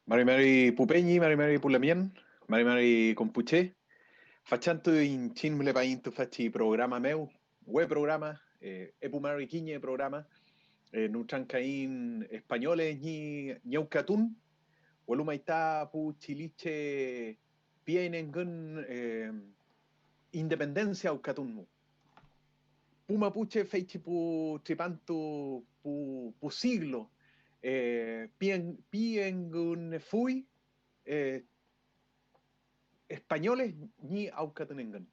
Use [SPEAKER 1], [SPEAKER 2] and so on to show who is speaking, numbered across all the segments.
[SPEAKER 1] Mari Mari Pupeñi, Mari Mari Pulamien, Mari Mari Compuché, faccianto in cimle painto facci programa meu, web programa, Epu Mari Quiñe programa, Nutrancaín españoles ni Ñaucatún, Huelumaitá pu chiliche pienen independencia Aucatún. Puma puche feichi pu tripantu pu siglo, piengun fui, eh, españoles ni aucatenengan.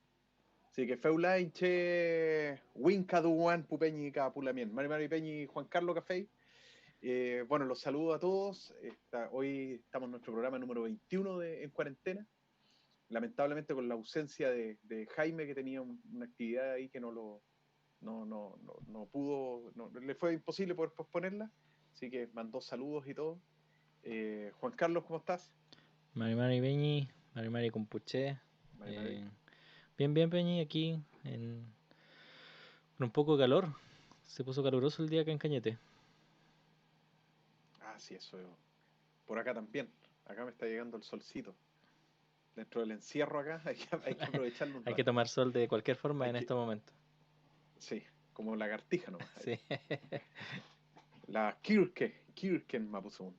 [SPEAKER 1] Así que feulai che winca duan pupeñi capulamien. Mari Mari Peñi Juan Carlos Café. Bueno, los saludo a todos. Hoy estamos en nuestro programa número 21 en cuarentena. Lamentablemente con la ausencia de Jaime, que tenía una actividad ahí que no pudo, le fue imposible poder posponerla. Así que mandó saludos y todo. Juan Carlos, ¿cómo estás?
[SPEAKER 2] Mari Mari Peñi, Mari Mari Compuché.
[SPEAKER 1] Mari Mari.
[SPEAKER 2] eh, bien Peñi, aquí con un poco de calor. Se puso caluroso el día acá en Cañete.
[SPEAKER 1] Ah, sí, eso. Por acá también. Acá me está llegando el solcito. Dentro del encierro acá hay que aprovecharlo un
[SPEAKER 2] Hay que
[SPEAKER 1] rato.
[SPEAKER 2] tomar sol de cualquier forma
[SPEAKER 1] Hay
[SPEAKER 2] en
[SPEAKER 1] que,
[SPEAKER 2] estos momentos.
[SPEAKER 1] sí, como lagartija nomás ahí.
[SPEAKER 2] Sí.
[SPEAKER 1] La Kirken Mapuzún.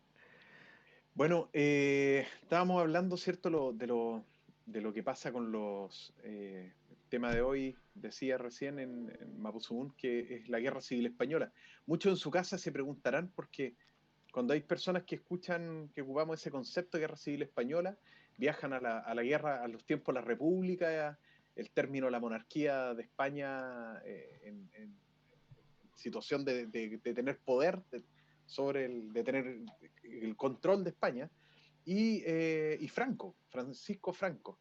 [SPEAKER 1] Bueno, estábamos hablando, ¿cierto?, de lo que pasa con el tema de hoy, decía recién en Mapuzungún, que es la Guerra Civil Española. Muchos en su casa se preguntarán porque cuando hay personas que escuchan que ocupamos ese concepto de Guerra Civil Española, viajan a la guerra, a los tiempos de la República, el término la monarquía de España en situación de tener poder, de tener el control de España, y Franco, Francisco Franco,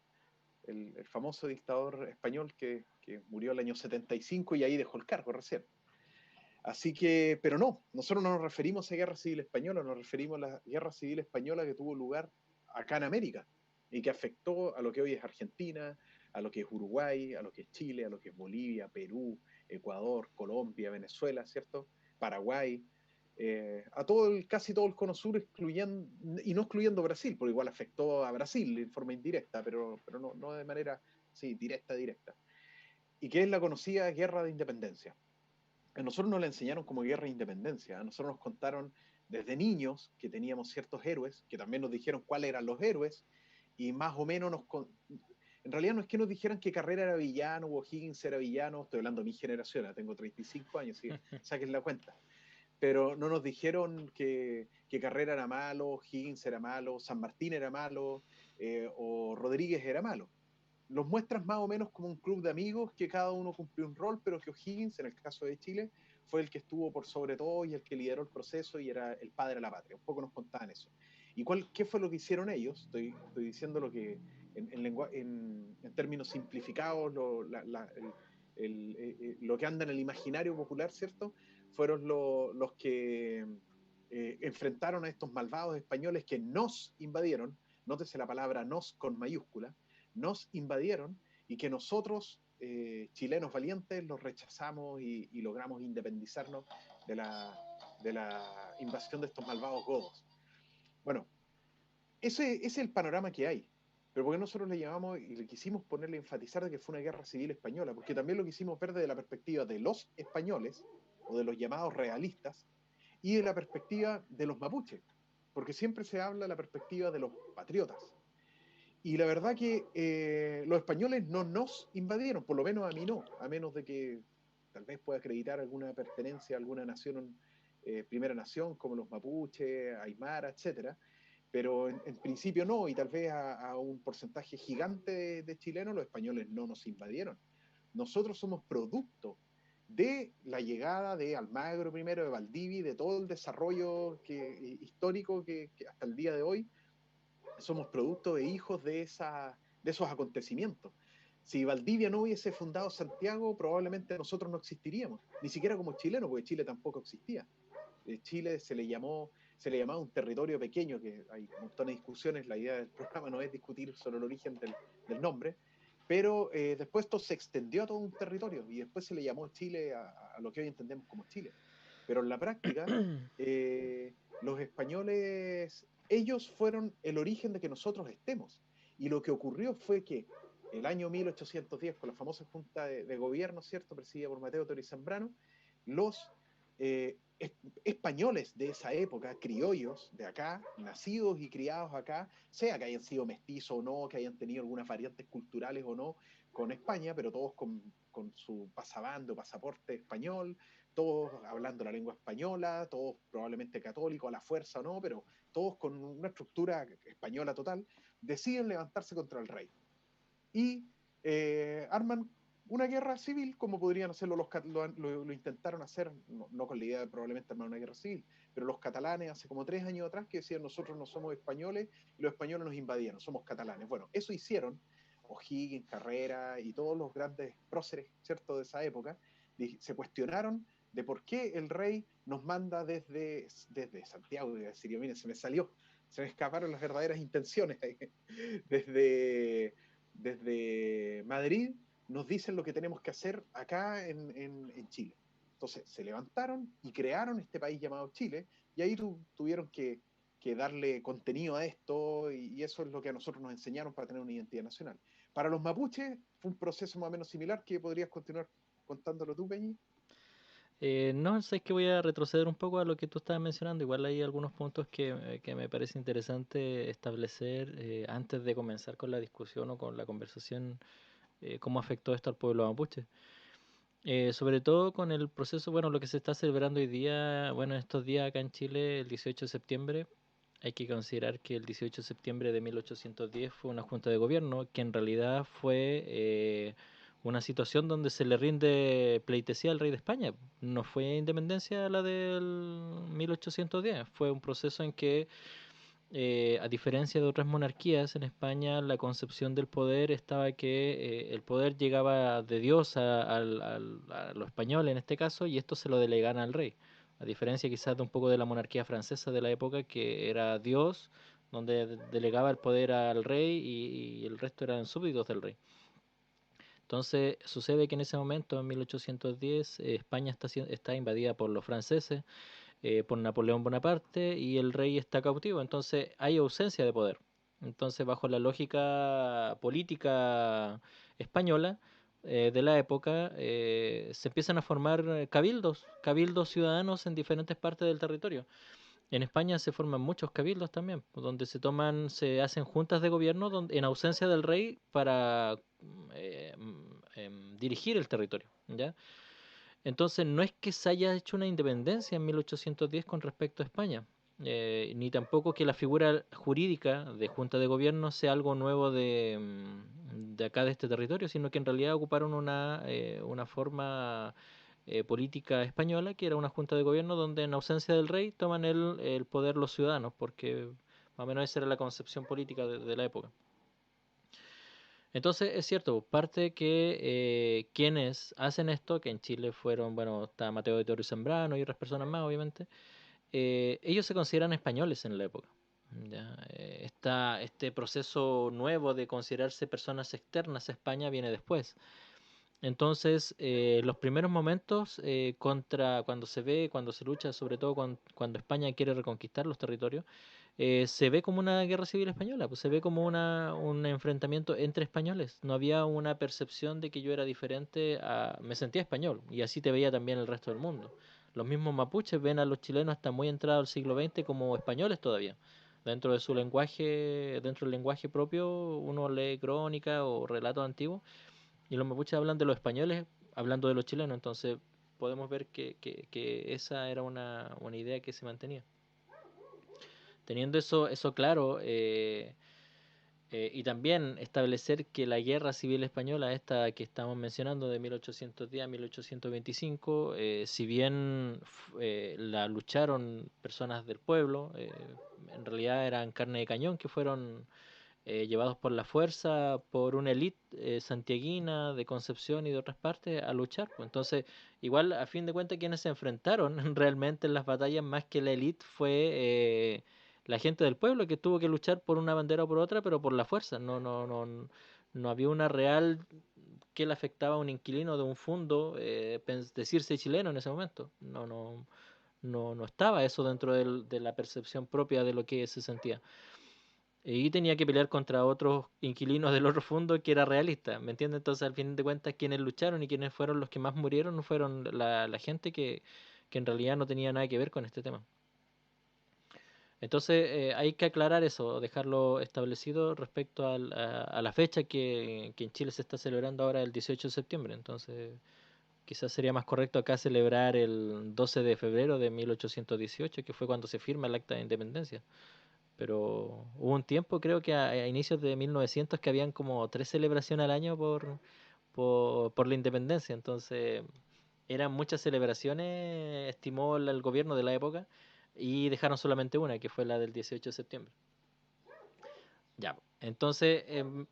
[SPEAKER 1] el famoso dictador español que murió el año 75 y ahí dejó el cargo recién. Así que, pero no, nosotros no nos referimos a Guerra Civil Española, nos referimos a la Guerra Civil Española que tuvo lugar acá en América y que afectó a lo que hoy es Argentina, a lo que es Uruguay, a lo que es Chile, a lo que es Bolivia, Perú, Ecuador, Colombia, Venezuela, ¿cierto? Paraguay, a casi todo el cono sur, excluyendo, y no excluyendo Brasil, porque igual afectó a Brasil en forma indirecta, pero no de manera, sí, directa. Y que es la conocida Guerra de Independencia. A nosotros nos la enseñaron como guerra de independencia. A nosotros nos contaron desde niños que teníamos ciertos héroes, que también nos dijeron cuáles eran los héroes, y más o menos en realidad no es que nos dijeran que Carrera era villano o Higgins era villano, estoy hablando de mi generación, tengo 35 años, así que saquen la cuenta. Pero no nos dijeron que Carrera era malo, Higgins era malo, San Martín era malo, o Rodríguez era malo. Los muestras más o menos como un club de amigos que cada uno cumplió un rol, pero que O'Higgins, en el caso de Chile, fue el que estuvo por sobre todo y el que lideró el proceso y era el padre de la patria. Un poco nos contaban eso. ¿Y qué fue lo que hicieron ellos? Estoy diciendo lo que en términos simplificados, lo que anda en el imaginario popular, ¿cierto? Fueron los que enfrentaron a estos malvados españoles que nos invadieron, nótese la palabra nos con mayúscula, nos invadieron y que nosotros, chilenos valientes, los rechazamos y logramos independizarnos de la invasión de estos malvados godos. Bueno, ese es el panorama que hay. Pero porque nosotros le llamamos y le quisimos ponerle enfatizar de que fue una guerra civil española, porque también lo quisimos ver desde la perspectiva de los españoles o de los llamados realistas y de la perspectiva de los mapuches, porque siempre se habla de la perspectiva de los patriotas. Y la verdad que los españoles no nos invadieron, por lo menos a mí no, a menos de que tal vez pueda acreditar alguna pertenencia a alguna nación, primera nación, como los mapuches, aymara, etcétera. Pero en principio no, y tal vez a un porcentaje gigante de chilenos, los españoles no nos invadieron. Nosotros somos producto de la llegada de Almagro primero, de Valdivia, de todo el desarrollo histórico que hasta el día de hoy somos producto de hijos de esos acontecimientos. Si Valdivia no hubiese fundado Santiago, probablemente nosotros no existiríamos, ni siquiera como chilenos, porque Chile tampoco existía. Chile se le llamaba un territorio pequeño, que hay un montón de discusiones, la idea del programa no es discutir sobre el origen del nombre, pero después esto se extendió a todo un territorio y después se le llamó Chile a lo que hoy entendemos como Chile. Pero en la práctica, los españoles, ellos fueron el origen de que nosotros estemos. Y lo que ocurrió fue que el año 1810, con la famosa Junta de Gobierno, ¿cierto?, presidida por Mateo Tori Zambrano, los españoles de esa época, criollos de acá, nacidos y criados acá, sea que hayan sido mestizos o no, que hayan tenido algunas variantes culturales o no con España, pero todos con su pasabando, pasaporte español, todos hablando la lengua española, todos probablemente católicos a la fuerza o no, pero todos con una estructura española total, deciden levantarse contra el rey. Y arman una guerra civil, como podrían hacerlo lo intentaron hacer, no con la idea de probablemente armar una guerra civil, pero los catalanes hace como 3 años atrás que decían nosotros no somos españoles y los españoles nos invadieron, somos catalanes. Bueno, eso hicieron O'Higgins, Carrera y todos los grandes próceres, ¿cierto?, de esa época, se cuestionaron de por qué el rey nos manda desde Santiago, de Siria. Miren, se me escaparon las verdaderas intenciones. Desde Madrid nos dicen lo que tenemos que hacer acá en Chile. Entonces se levantaron y crearon este país llamado Chile, y ahí tuvieron que darle contenido a esto, y eso es lo que a nosotros nos enseñaron para tener una identidad nacional. Para los mapuches fue un proceso más o menos similar, que podrías continuar contándolo tú, Peñi.
[SPEAKER 2] No, sé que voy a retroceder un poco a lo que tú estabas mencionando. Igual hay algunos puntos que me parece interesante establecer antes de comenzar con la discusión o con la conversación, cómo afectó esto al pueblo mapuche. Sobre todo con el proceso, bueno, lo que se está celebrando hoy día, bueno, estos días acá en Chile, el 18 de septiembre. Hay que considerar que el 18 de septiembre de 1810 fue una junta de gobierno que en realidad fue una situación donde se le rinde pleitesía al rey de España. No fue independencia la del 1810, fue un proceso en que, a diferencia de otras monarquías, en España la concepción del poder estaba que el poder llegaba de Dios a los españoles en este caso, y esto se lo delegan al rey. A diferencia quizás de un poco de la monarquía francesa de la época, que era Dios, donde delegaba el poder al rey y el resto eran súbditos del rey. Entonces sucede que en ese momento, en 1810, España está invadida por los franceses, por Napoleón Bonaparte, y el rey está cautivo, entonces hay ausencia de poder. Entonces, bajo la lógica política española de la época, se empiezan a formar cabildos ciudadanos en diferentes partes del territorio. En España se forman muchos cabildos también, donde se hacen juntas de gobierno donde, en ausencia del rey, para dirigir el territorio, ¿ya? Entonces, no es que se haya hecho una independencia en 1810 con respecto a España, ni tampoco que la figura jurídica de Junta de Gobierno sea algo nuevo de acá, de este territorio, sino que en realidad ocuparon una forma política española, que era una Junta de Gobierno donde en ausencia del rey toman el poder los ciudadanos, porque más o menos esa era la concepción política de la época. Entonces es cierto, parte que quienes hacen esto, que en Chile fueron, bueno, está Mateo de Toro y Zambrano y otras personas más, obviamente, ellos se consideran españoles en la época. ¿Ya? Este proceso nuevo de considerarse personas externas a España viene después. Entonces, los primeros momentos cuando se lucha, sobre todo cuando España quiere reconquistar los territorios, se ve como una guerra civil española, pues se ve como un enfrentamiento entre españoles. No había una percepción de que yo era diferente me sentía español, y así te veía también el resto del mundo. Los mismos mapuches ven a los chilenos hasta muy entrado al siglo XX como españoles todavía. Dentro de su lenguaje, dentro del lenguaje propio, uno lee crónica o relatos antiguos, y los mapuches hablan de los españoles hablando de los chilenos. Entonces podemos ver que esa era una idea que se mantenía. Teniendo eso claro, y también establecer que la guerra civil española, esta que estamos mencionando de 1810 a 1825, si bien la lucharon personas del pueblo, en realidad eran carne de cañón que fueron llevados por la fuerza, por una élite santiaguina de Concepción y de otras partes a luchar, pues. Entonces, igual, a fin de cuentas, quienes se enfrentaron realmente en las batallas más que la élite fue la gente del pueblo, que tuvo que luchar por una bandera o por otra, pero por la fuerza. No había una real que le afectaba a un inquilino de un fundo decirse chileno en ese momento. no estaba eso dentro de la percepción propia de lo que se sentía. Y tenía que pelear contra otros inquilinos del otro fondo que era realista, ¿me entiendes? Entonces, al fin de cuentas, quienes lucharon y quienes fueron los que más murieron no fueron la gente que en realidad no tenía nada que ver con este tema. Entonces, hay que aclarar eso, dejarlo establecido respecto a la fecha que en Chile se está celebrando ahora el 18 de septiembre. Entonces, quizás sería más correcto acá celebrar el 12 de febrero de 1818, que fue cuando se firma el Acta de Independencia. Pero hubo un tiempo, creo que a inicios de 1900, que habían como 3 celebraciones al año por la independencia. Entonces, eran muchas celebraciones, estimó el gobierno de la época, y dejaron solamente una, que fue la del 18 de septiembre. Ya, entonces,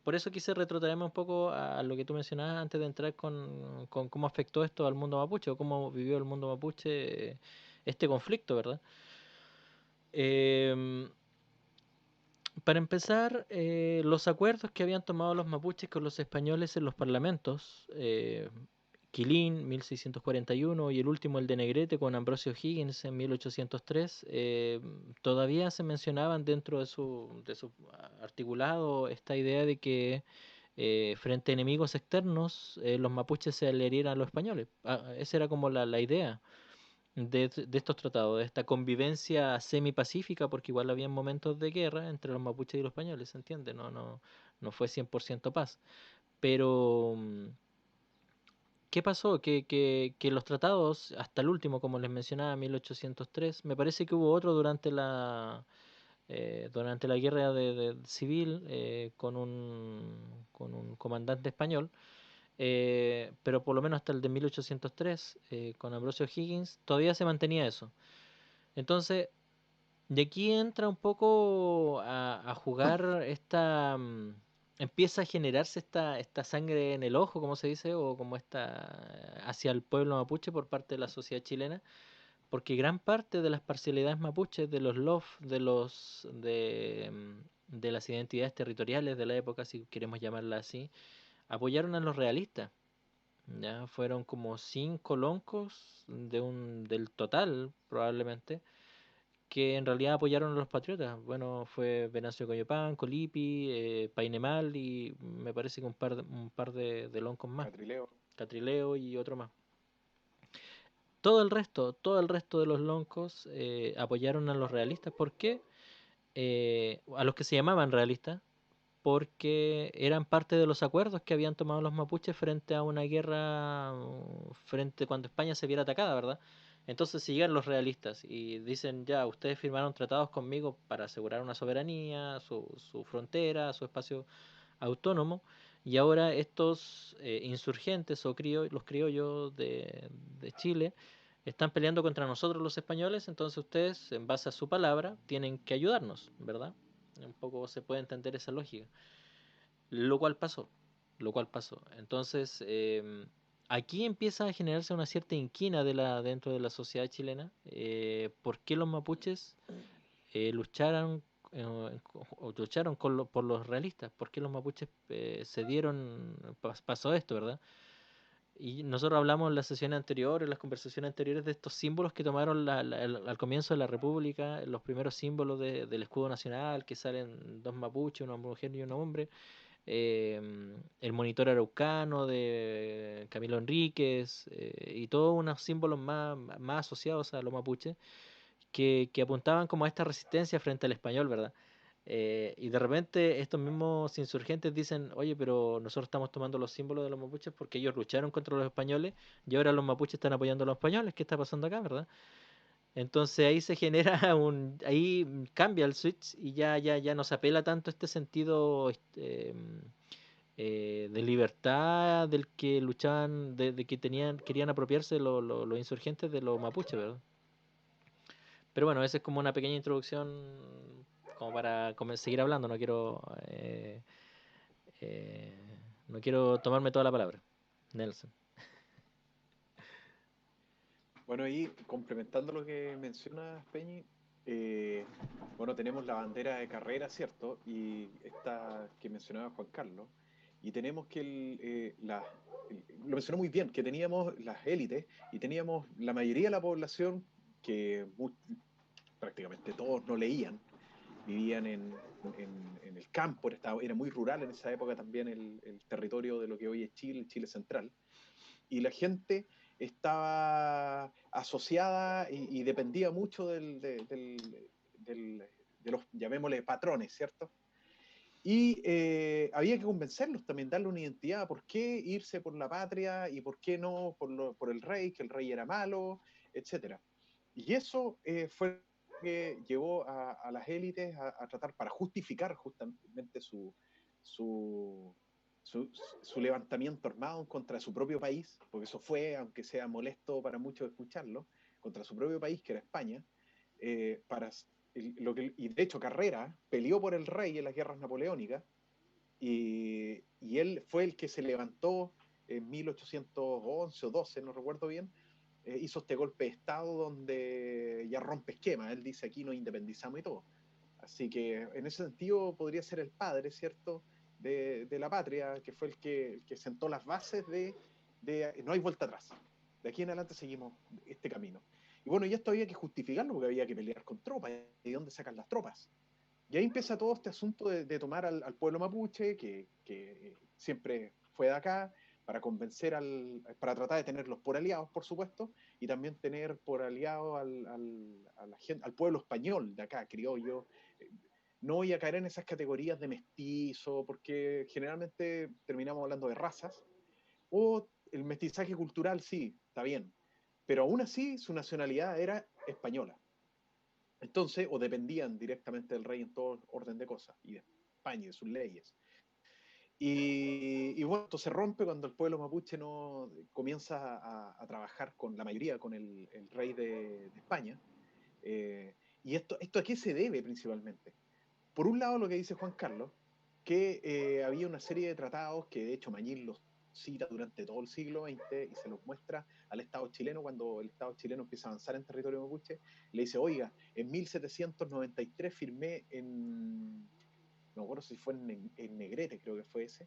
[SPEAKER 2] por eso quise retrotraerme un poco a lo que tú mencionabas antes de entrar con cómo afectó esto al mundo mapuche, o cómo vivió el mundo mapuche este conflicto, ¿verdad? Eh, para empezar, los acuerdos que habían tomado los mapuches con los españoles en los parlamentos, Quilín, 1641, y el último, el de Negrete, con Ambrosio Higgins en 1803, todavía se mencionaban dentro de su articulado esta idea de que frente a enemigos externos, los mapuches se aliarían a los españoles. Esa era como la idea de estos tratados, de esta convivencia semipacífica, porque igual había momentos de guerra entre los mapuches y los españoles, ¿se entiende? No fue 100% paz. Pero, ¿qué pasó? Que los tratados, hasta el último, como les mencionaba, 1803, me parece que hubo otro durante la guerra civil, con un comandante español, pero por lo menos hasta el de 1803, con Ambrosio Higgins, todavía se mantenía eso. Entonces, de aquí entra un poco a jugar empieza a generarse esta sangre en el ojo, como se dice, o como hacia el pueblo mapuche por parte de la sociedad chilena, porque gran parte de las parcialidades mapuches, de los LOF, de las identidades territoriales de la época, si queremos llamarla así, apoyaron a los realistas. Ya fueron como 5 loncos del total, probablemente, que en realidad apoyaron a los patriotas. Bueno, fue Venancio Coyopan, Colipi, Painemal, y me parece que un par de loncos más,
[SPEAKER 1] Catrileo.
[SPEAKER 2] Catrileo y otro más. Todo el resto de los loncos apoyaron a los realistas. ¿Por qué? A los que se llamaban realistas, porque eran parte de los acuerdos que habían tomado los mapuches frente a una guerra, frente cuando España se viera atacada, ¿verdad? Entonces siguen los realistas y dicen, ya, ustedes firmaron tratados conmigo para asegurar una soberanía, su frontera, su espacio autónomo, y ahora estos insurgentes o los criollos de Chile están peleando contra nosotros los españoles, entonces ustedes, en base a su palabra, tienen que ayudarnos, ¿verdad? Un poco se puede entender esa lógica. Lo cual pasó, lo cual pasó. Entonces, aquí empieza a generarse una cierta inquina dentro de la sociedad chilena. ¿Por qué los mapuches lucharon, lucharon por los realistas? ¿Por qué los mapuches pasó esto, verdad? Y nosotros hablamos en las sesiones anteriores, en las conversaciones anteriores, de estos símbolos que tomaron al comienzo de la República, los primeros símbolos del escudo nacional, que salen dos mapuches, una mujer y un hombre, el monitor araucano de Camilo Enríquez, y todos unos símbolos más asociados a los mapuches, que apuntaban como a esta resistencia frente al español, ¿verdad? Y de repente estos mismos insurgentes dicen, oye, pero nosotros estamos tomando los símbolos de los mapuches porque ellos lucharon contra los españoles y ahora los mapuches están apoyando a los españoles. ¿Qué está pasando acá, verdad? Entonces ahí se genera ahí cambia el switch y ya no se apela tanto este sentido de libertad del que luchaban, de que querían apropiarse los insurgentes de los mapuches, ¿verdad? Pero bueno, esa es como una pequeña introducción como para seguir hablando, eh, no quiero tomarme toda la palabra. Nelson.
[SPEAKER 1] Bueno, y complementando lo que mencionas, Peñi, eh, bueno, tenemos la bandera de carrera, ¿cierto? Y esta que mencionaba Juan Carlos, y tenemos que lo mencionó muy bien, que teníamos las élites y teníamos la mayoría de la población que prácticamente todos no leían, vivían en el campo, era muy rural en esa época también el territorio de lo que hoy es Chile, Chile central, y la gente estaba asociada y dependía mucho de los, llamémosle, patrones, ¿cierto? Y había que convencerlos también, darle una identidad, por qué irse por la patria y por qué no por el rey, que el rey era malo, etc. Y eso fue lo que llevó a las élites a tratar, para justificar justamente su, su levantamiento armado contra su propio país, porque eso fue, aunque sea molesto para muchos escucharlo, contra su propio país, que era España, para y de hecho Carrera peleó por el rey en las guerras napoleónicas y él fue el que se levantó en 1811 o 12, no recuerdo bien, hizo este golpe de Estado donde ya rompe esquema. Él dice aquí nos independizamos y todo. Así que en ese sentido podría ser el padre, ¿cierto?, de la patria, que fue el que sentó las bases de no hay vuelta atrás. De aquí en adelante seguimos este camino. Y bueno, y esto había que justificarlo porque había que pelear con tropas. ¿Y de dónde sacan las tropas? Y ahí empieza todo este asunto de tomar al pueblo mapuche, que siempre fue de acá, para convencer para tratar de tenerlos por aliados, por supuesto, y también tener por aliados al pueblo español de acá, criollo. No voy a caer en esas categorías de mestizo, porque generalmente terminamos hablando de razas, o el mestizaje cultural, sí, está bien, pero aún así su nacionalidad era española. Entonces, o dependían directamente del rey en todo orden de cosas, y de España y de sus leyes. Y bueno, esto se rompe cuando el pueblo mapuche no comienza a trabajar con la mayoría, con el rey de España. Y esto a qué se debe principalmente. Por un lado, lo que dice Juan Carlos, que había una serie de tratados que de hecho Mañil los cita durante todo el siglo XX y se los muestra al Estado chileno cuando el Estado chileno empieza a avanzar en territorio mapuche. Le dice, oiga, en 1793 firmé no me acuerdo si fue en Negrete, creo que fue ese,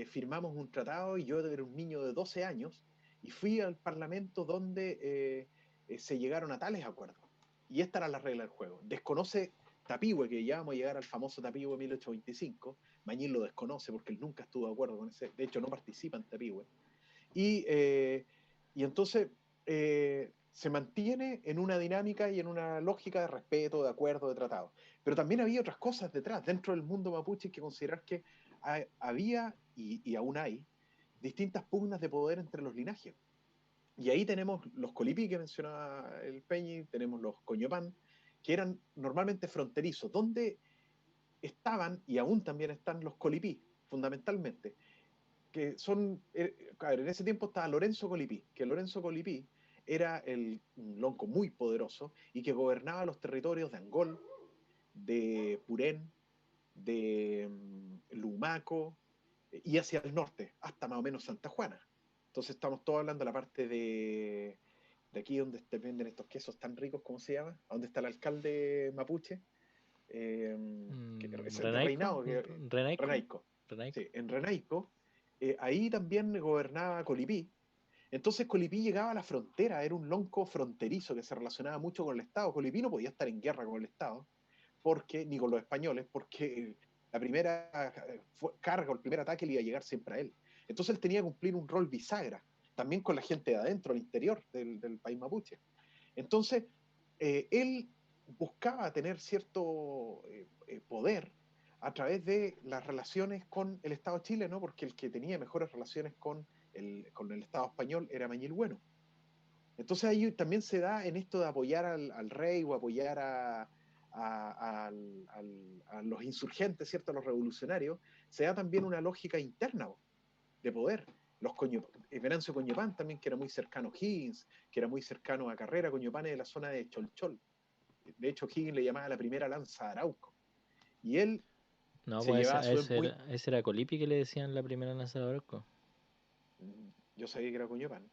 [SPEAKER 1] firmamos un tratado y yo era un niño de 12 años y fui al Parlamento donde se llegaron a tales acuerdos. Y esta era la regla del juego. Desconoce Tapigüe, que ya vamos a llegar al famoso Tapigüe 1825. Mañín lo desconoce porque él nunca estuvo de acuerdo con ese, de hecho no participa en Tapigüe. Y, y entonces se mantiene en una dinámica y en una lógica de respeto, de acuerdo, de tratado. Pero también había otras cosas detrás. Dentro del mundo mapuche hay que considerar que había, y aún hay, distintas pugnas de poder entre los linajes. Y ahí tenemos los colipí que mencionaba el Peñi, tenemos los coñopán, que eran normalmente fronterizos, donde estaban y aún también están los colipí, fundamentalmente, que son, a ver, en ese tiempo estaba Lorenzo Colipí, que Lorenzo Colipí era un lonco muy poderoso y que gobernaba los territorios de Angol, de Purén, de Lumaco y hacia el norte, hasta más o menos Santa Juana. Entonces estamos todos hablando de la parte de aquí donde te venden estos quesos tan ricos, ¿cómo se llama? ¿A dónde está el alcalde mapuche? Es de
[SPEAKER 2] Renaico,
[SPEAKER 1] Reinao,
[SPEAKER 2] Renaico,
[SPEAKER 1] Renaico.
[SPEAKER 2] Renaico.
[SPEAKER 1] Sí, en Renaico, ahí también gobernaba Colipí. Entonces Colipí llegaba a la frontera, era un lonco fronterizo que se relacionaba mucho con el Estado. Colipí no podía estar en guerra con el Estado, porque, ni con los españoles, porque la primera carga o el primer ataque le iba a llegar siempre a él. Entonces él tenía que cumplir un rol bisagra, también con la gente de adentro, al interior del país mapuche. Entonces, él buscaba tener cierto poder a través de las relaciones con el Estado de Chile, ¿no? Porque el que tenía mejores relaciones con el Estado español era Mañil Bueno. Entonces ahí también se da en esto de apoyar al rey o apoyar a los insurgentes, ¿cierto? A los revolucionarios, se da también una lógica interna de poder. Venancio Coñopán también, que era muy cercano a Higgins, que era muy cercano a Carrera. Coñopán es de la zona de Cholchol. De hecho, Higgins le llamaba la primera lanza a Arauco. Y él
[SPEAKER 2] No,
[SPEAKER 1] se
[SPEAKER 2] pues
[SPEAKER 1] llevaba a su vez muy...
[SPEAKER 2] ese era Colipi que le decían la primera lanzadora de arco.
[SPEAKER 1] Yo sabía que era Coñopán.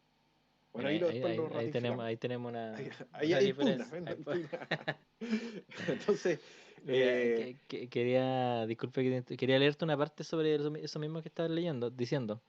[SPEAKER 1] Bueno,
[SPEAKER 2] Mira,
[SPEAKER 1] ahí después lo
[SPEAKER 2] ahí
[SPEAKER 1] ratificamos.
[SPEAKER 2] tenemos
[SPEAKER 1] Ahí
[SPEAKER 2] una
[SPEAKER 1] hay impugna.
[SPEAKER 2] diferencia.
[SPEAKER 1] Entonces,
[SPEAKER 2] Mira, quería, disculpe quería leerte una parte sobre eso mismo que estabas leyendo, diciendo.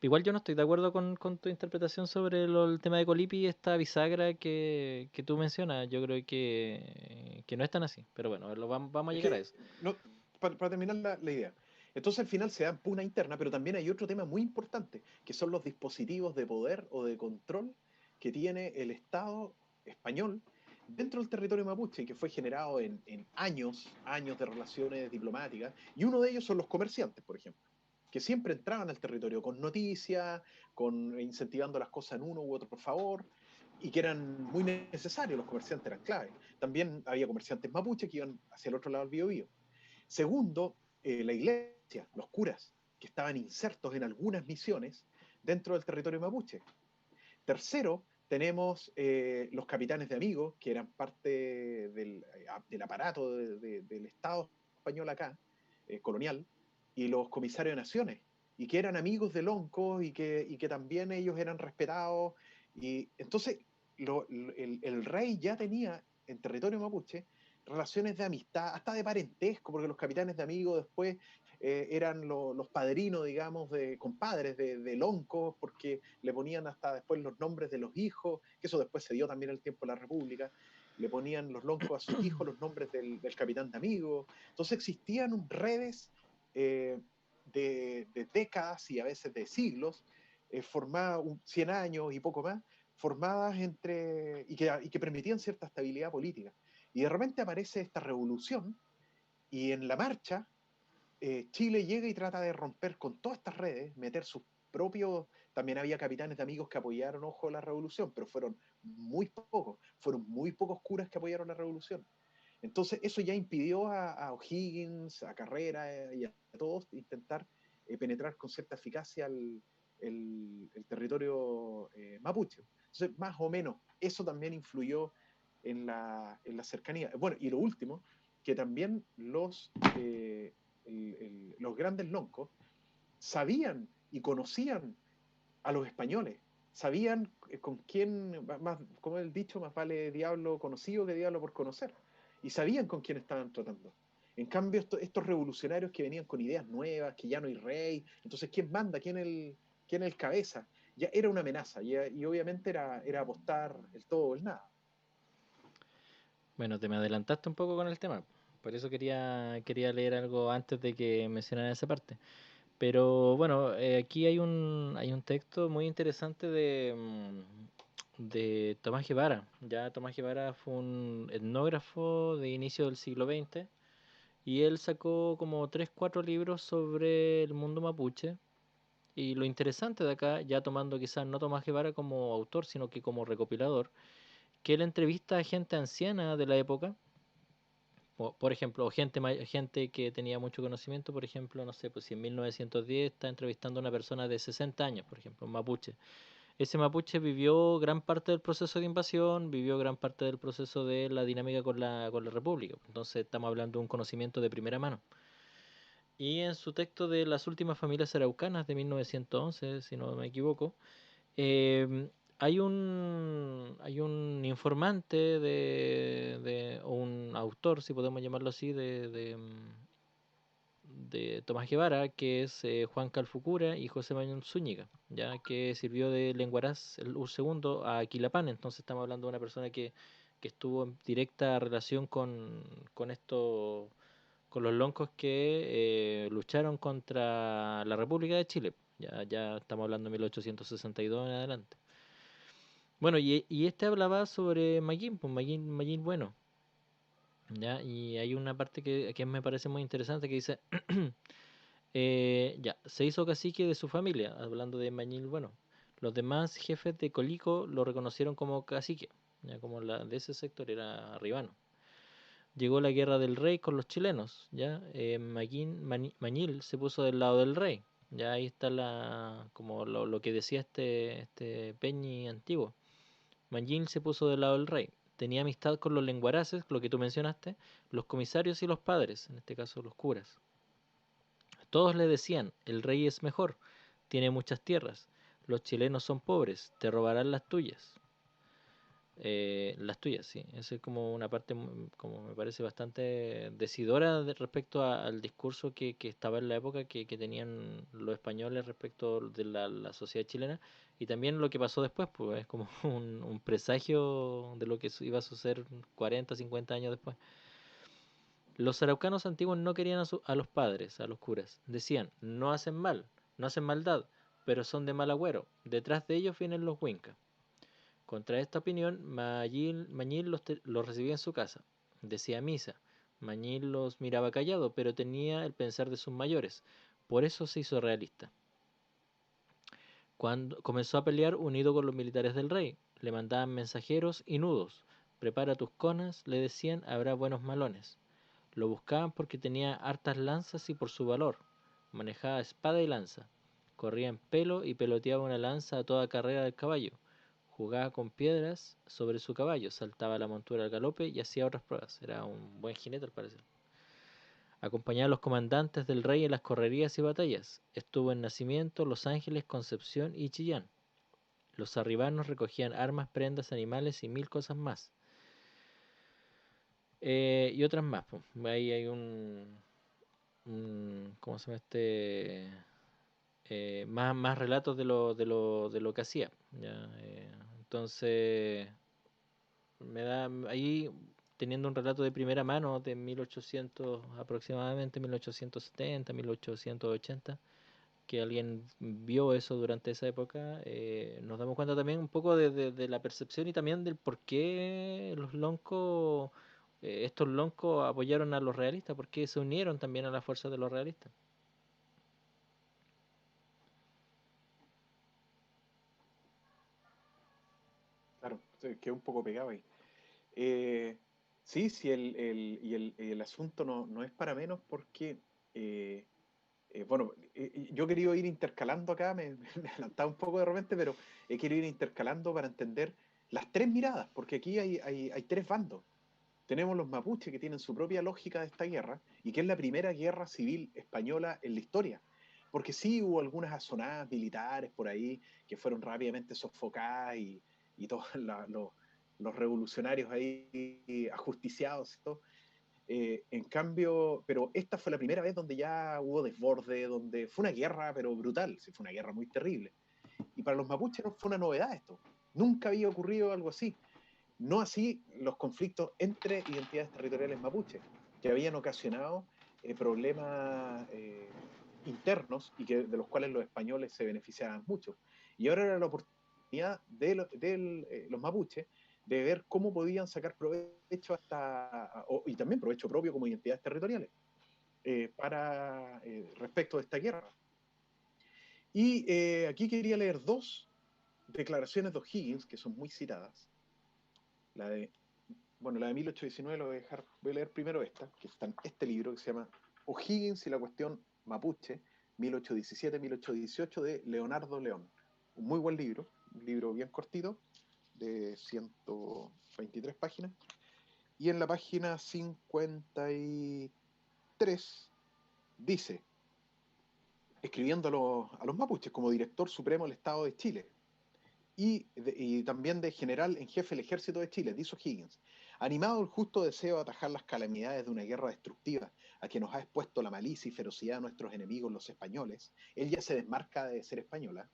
[SPEAKER 2] Igual yo no estoy de acuerdo con tu interpretación sobre el tema de Colipi y esta bisagra que tú mencionas. Yo creo que no es tan así. Pero bueno, vamos a
[SPEAKER 1] Es
[SPEAKER 2] llegar a
[SPEAKER 1] que,
[SPEAKER 2] eso.
[SPEAKER 1] no, para terminar la idea. Entonces al final se da pugna interna, pero también hay otro tema muy importante, que son los dispositivos de poder o de control que tiene el Estado español dentro del territorio mapuche, que fue generado en años de relaciones diplomáticas, y uno de ellos son los comerciantes, por ejemplo, que siempre entraban al territorio con noticias, incentivando las cosas en uno u otro favor, y que eran muy necesarios, los comerciantes eran clave. También había comerciantes mapuches que iban hacia el otro lado del Biobío. Segundo, la iglesia, los curas, que estaban insertos en algunas misiones dentro del territorio mapuche. Tercero, tenemos los capitanes de amigos, que eran parte del aparato del Estado español acá, colonial, y los comisarios de naciones, y que eran amigos de Lonco y que también ellos eran respetados. Y entonces el rey ya tenía en territorio mapuche relaciones de amistad, hasta de parentesco, porque los capitanes de amigos después eran los padrinos, digamos, de compadres de Lonco, porque le ponían hasta después los nombres de los hijos, que eso después se dio también el tiempo de la República, le ponían los loncos a sus hijos los nombres del capitán de amigos. Entonces existían redes de décadas y a veces de siglos, formadas 100 años y poco más, formadas y que permitían cierta estabilidad política. Y de repente aparece esta revolución y en la marcha Chile llega y trata de romper con todas estas redes, meter sus propios, también había capitanes de amigos que apoyaron, ojo, la revolución, pero fueron muy pocos curas que apoyaron la revolución. Entonces eso ya impidió a O'Higgins, a Carrera y a todos intentar penetrar con cierta eficacia el territorio mapuche. Entonces, más o menos, eso también influyó en la cercanía. Bueno, y lo último, que también los grandes loncos sabían y conocían a los españoles, sabían con quién, más, como el dicho, más vale diablo conocido que diablo por conocer, y sabían con quién estaban tratando. En cambio, estos revolucionarios que venían con ideas nuevas, que ya no hay rey, entonces, ¿quién manda? ¿Quién es el cabeza? Ya era una amenaza, y obviamente era apostar el todo o el nada.
[SPEAKER 2] Bueno, te me adelantaste un poco con el tema. Por eso quería leer algo antes de que mencionara esa parte. Pero bueno, aquí hay un texto muy interesante de Tomás Guevara. Ya Tomás Guevara fue un etnógrafo de inicio del siglo XX y él sacó como 3 4 libros sobre el mundo mapuche. Y lo interesante de acá, ya tomando quizás no Tomás Guevara como autor, sino que como recopilador, que él entrevista a gente anciana de la época, por ejemplo, gente que tenía mucho conocimiento, por ejemplo, no sé, pues si en 1910 está entrevistando a una persona de 60 años, por ejemplo, un mapuche. Ese mapuche vivió gran parte del proceso de invasión, vivió gran parte del proceso de la dinámica con la República. Entonces estamos hablando de un conocimiento de primera mano. Y en su texto de Las últimas familias araucanas de 1911, si no me equivoco, eh, hay un informante o un autor, si podemos llamarlo así, de Tomás Guevara, que es Juan Calfucura y José Manuel Zúñiga, ya que sirvió de lenguaraz el segundo a Quilapán. Entonces estamos hablando de una persona que estuvo en directa relación con esto, con los loncos que lucharon contra la República de Chile. Ya estamos hablando de 1862 en adelante. Bueno, y este hablaba sobre Mayín, pues Mayín bueno, ¿ya? Y hay una parte que me parece muy interesante que dice, ya, se hizo cacique de su familia, hablando de Mayín bueno. Los demás jefes de Colico lo reconocieron como cacique, ya como de ese sector era arribano. Llegó la guerra del rey con los chilenos, ya. Mañil se puso del lado del rey. Ya ahí está como lo que decía este Peñi antiguo. Mangin se puso del lado del rey. Tenía amistad con los lenguaraces, lo que tú mencionaste, los comisarios y los padres, en este caso los curas. Todos le decían, el rey es mejor, tiene muchas tierras, los chilenos son pobres, te robarán las tuyas. Las tuyas, sí. Esa es como una parte, como me parece bastante decidora respecto al discurso que estaba en la época que tenían los españoles respecto de la sociedad chilena y también lo que pasó después, pues es como un presagio de lo que iba a suceder 40, 50 años después. Los araucanos antiguos no querían a los padres, a los curas. Decían, no hacen mal, no hacen maldad, pero son de mal agüero. Detrás de ellos vienen los huincas. Contra esta opinión, Mañil los recibía en su casa. Decía misa. Mañil los miraba callado, pero tenía el pensar de sus mayores. Por eso se hizo realista. Cuando comenzó a pelear unido con los militares del rey, le mandaban mensajeros y nudos. Prepara tus conas, le decían, habrá buenos malones. Lo buscaban porque tenía hartas lanzas y por su valor. Manejaba espada y lanza. Corría en pelo y peloteaba una lanza a toda carrera del caballo. Jugaba con piedras sobre su caballo, saltaba la montura al galope y hacía otras pruebas. Era un buen jinete al parecer. Acompañaba a los comandantes del rey en las correrías y batallas. Estuvo en Nacimiento, Los Ángeles, Concepción y Chillán. Los arribanos recogían armas, prendas, animales y mil cosas más. Y otras más. Pues. Ahí hay ¿cómo se llama este? Más relatos de lo que hacía. ¿Ya? Entonces, me da ahí teniendo un relato de primera mano de 1800 aproximadamente, 1870, 1880, que alguien vio eso durante esa época, nos damos cuenta también un poco de la percepción y también del por qué los loncos, estos loncos apoyaron a los realistas, por qué se unieron también a las fuerzas de los realistas.
[SPEAKER 1] Claro, quedé un poco pegado ahí. Eh, sí, sí, el asunto no es para menos porque, eh, bueno, yo he querido ir intercalando acá, me he adelantado un poco de repente, pero he querido ir intercalando para entender las tres miradas, porque aquí hay tres bandos. Tenemos los mapuches que tienen su propia lógica de esta guerra y que es la primera guerra civil española en la historia. Porque sí hubo algunas azonadas militares por ahí que fueron rápidamente sofocadas y todos los revolucionarios ahí ajusticiados. En cambio, pero esta fue la primera vez donde ya hubo desborde, donde fue una guerra, pero brutal, sí, fue una guerra muy terrible. Y para los mapuches no fue una novedad esto. Nunca había ocurrido algo así. No así los conflictos entre identidades territoriales mapuches, que habían ocasionado problemas internos y de los cuales los españoles se beneficiaban mucho. Y ahora era la oportunidad de los mapuches de ver cómo podían sacar provecho y también provecho propio como identidades territoriales para respecto de esta guerra. Y aquí quería leer dos declaraciones de O'Higgins que son muy citadas. La de la de 1819 lo voy a dejar, voy a leer primero esta, que está en este libro que se llama O'Higgins y la cuestión mapuche, 1817-1818 de Leonardo León. Un muy buen libro, un libro bien cortito, de 123 páginas. Y en la página 53 dice, escribiendo a los mapuches como director supremo del Estado de Chile, y también de general en jefe del ejército de Chile, dice Higgins, animado el justo deseo de atajar las calamidades de una guerra destructiva a que nos ha expuesto la malicia y ferocidad de nuestros enemigos los españoles, él ya se desmarca de ser española,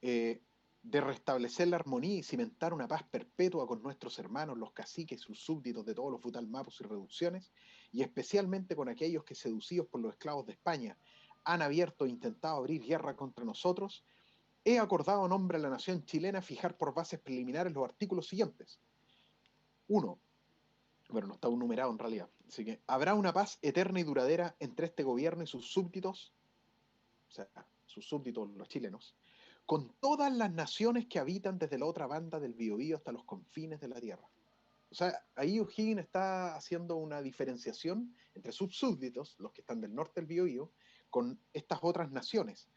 [SPEAKER 1] eh, de restablecer la armonía y cimentar una paz perpetua con nuestros hermanos, los caciques y sus súbditos de todos los futalmapos y reducciones, y especialmente con aquellos que, seducidos por los esclavos de España, han abierto e intentado abrir guerra contra nosotros, he acordado en nombre de la nación chilena fijar por bases preliminares los artículos siguientes. Uno, bueno, no está un numerado en realidad, así que habrá una paz eterna y duradera entre este gobierno y sus súbditos, o sea, sus súbditos los chilenos, con todas las naciones que habitan desde la otra banda del Biobío hasta los confines de la tierra. O sea, ahí O'Higgins está haciendo una diferenciación entre sus súbditos, los que están del norte del Biobío, con estas otras naciones.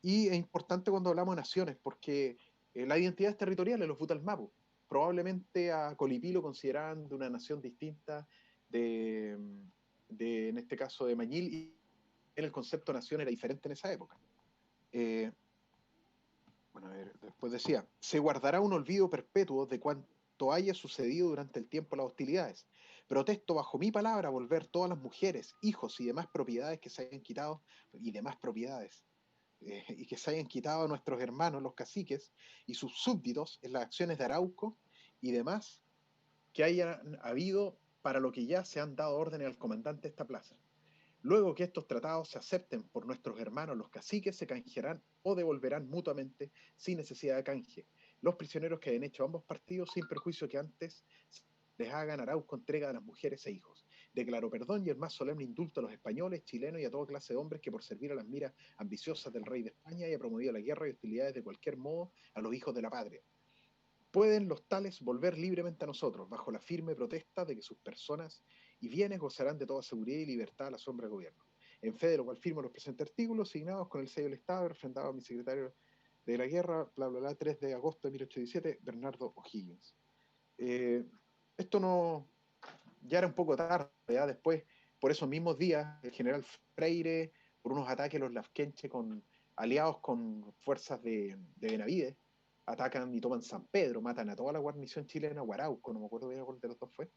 [SPEAKER 1] Y es importante cuando hablamos de naciones, porque la identidad territorial de los Butalmapu. Probablemente a Colipí lo consideraban de una nación distinta de, en este caso, de Mañil, y el concepto de nación era diferente en esa época. Eh, bueno, a ver, después decía, se guardará un olvido perpetuo de cuanto haya sucedido durante el tiempo de las hostilidades. Protesto bajo mi palabra volver todas las mujeres, hijos y demás propiedades que se hayan quitado, y demás propiedades, y que se hayan quitado a nuestros hermanos, los caciques, y sus súbditos en las acciones de Arauco y demás que hayan habido para lo que ya se han dado órdenes al comandante de esta plaza. Luego que estos tratados se acepten por nuestros hermanos los caciques, se canjearán o devolverán mutuamente sin necesidad de canje los prisioneros que hayan hecho ambos partidos, sin perjuicio que antes les hagan Arauco entrega de las mujeres e hijos. Declaro perdón y el más solemne indulto a los españoles, chilenos y a toda clase de hombres que por servir a las miras ambiciosas del rey de España haya promovido la guerra y hostilidades de cualquier modo a los hijos de la patria. Pueden los tales volver libremente a nosotros, bajo la firme protesta de que sus personas y bienes gozarán de toda seguridad y libertad a la sombra del gobierno. En fe de lo cual firmo los presentes artículos, signados con el sello del Estado, refrendado a mi secretario de la guerra, bla, bla, bla, 3 de agosto de 1817, Bernardo O'Higgins. Esto no, ya era un poco tarde, ya después, por esos mismos días, el general Freire, por unos ataques los lafkenche aliados con fuerzas de Benavides, atacan y toman San Pedro, matan a toda la guarnición chilena, Huarauco, no me acuerdo bien cuál de los dos fue,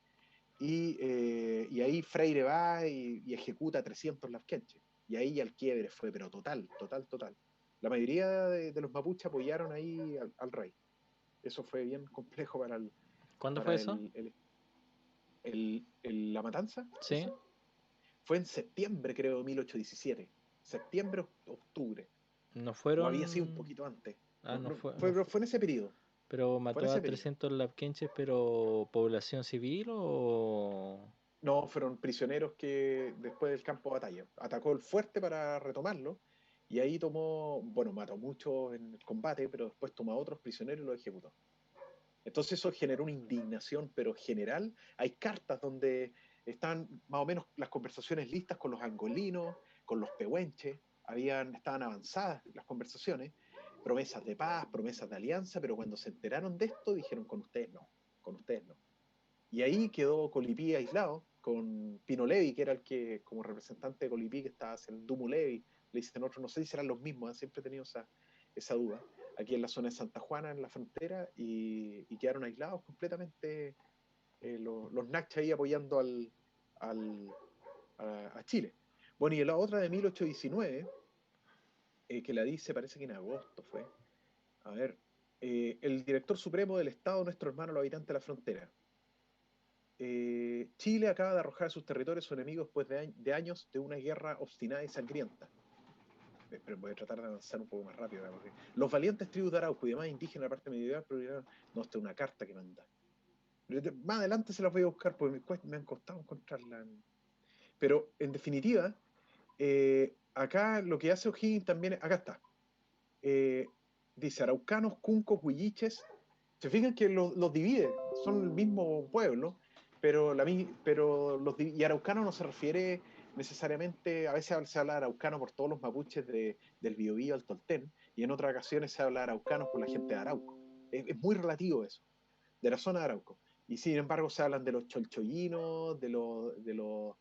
[SPEAKER 1] y ahí Freire va y ejecuta a 300 lafkenche, y ahí ya el quiebre fue, pero total, total, total. La mayoría de los mapuches apoyaron ahí al rey. Eso fue bien complejo
[SPEAKER 2] ¿Cuándo fue
[SPEAKER 1] para
[SPEAKER 2] eso?
[SPEAKER 1] la matanza,
[SPEAKER 2] Sí,
[SPEAKER 1] esa, fue en septiembre, creo, de 1817. Septiembre, octubre.
[SPEAKER 2] no
[SPEAKER 1] O había sido un
[SPEAKER 2] fueron...
[SPEAKER 1] poquito antes.
[SPEAKER 2] Ah, no fue, no
[SPEAKER 1] Fue,
[SPEAKER 2] fu-
[SPEAKER 1] fue en ese periodo.
[SPEAKER 2] pero
[SPEAKER 1] Fue en
[SPEAKER 2] mató
[SPEAKER 1] ese
[SPEAKER 2] a
[SPEAKER 1] periodo.
[SPEAKER 2] 300 lapquenches, pero población civil o...
[SPEAKER 1] No, fueron prisioneros que después del campo de batalla atacó el fuerte para retomarlo y ahí tomó, bueno, mató muchos en el combate, pero después tomó a otros prisioneros y los ejecutó. Entonces eso generó una indignación, pero general. Hay cartas donde están más o menos las conversaciones listas con los angolinos, con los pehuenches, estaban avanzadas las conversaciones, promesas de paz, promesas de alianza, pero cuando se enteraron de esto dijeron con ustedes no, con ustedes no. Y ahí quedó Colipí aislado, con Pino Levi, que era el que, como representante de Colipí, que estaba haciendo el Dumu Levi, le dicen otros, no sé si serán los mismos, ¿eh? Siempre he tenido esa duda, aquí en la zona de Santa Juana, en la frontera, y quedaron aislados completamente los Nacha ahí apoyando al, a Chile. Bueno, y la otra de 1819, que la dice, parece que en agosto fue, a ver, el director supremo del Estado, nuestro hermano, los habitantes de la frontera. Chile acaba de arrojar a sus territorios a sus enemigos después de años de una guerra obstinada y sangrienta. Pero voy a tratar de avanzar un poco más rápido, porque los valientes tribus de Arauco y demás indígenas de la parte medieval, no, esta es una carta que manda. Más adelante se las voy a buscar porque me han costado encontrarla. Pero en definitiva, acá lo que hace O'Higgins también, acá está. Eh, Dice araucanos, cuncos, huilliches. Se fijan que los divide, son el mismo pueblo, pero, y araucano no se refiere necesariamente, a veces se habla de araucano por todos los mapuches del Biobío al Tolten, y en otras ocasiones se habla de araucanos por la gente de Arauco. Es muy relativo eso, de la zona de Arauco. Y sin embargo se hablan de los cholchollinos, de los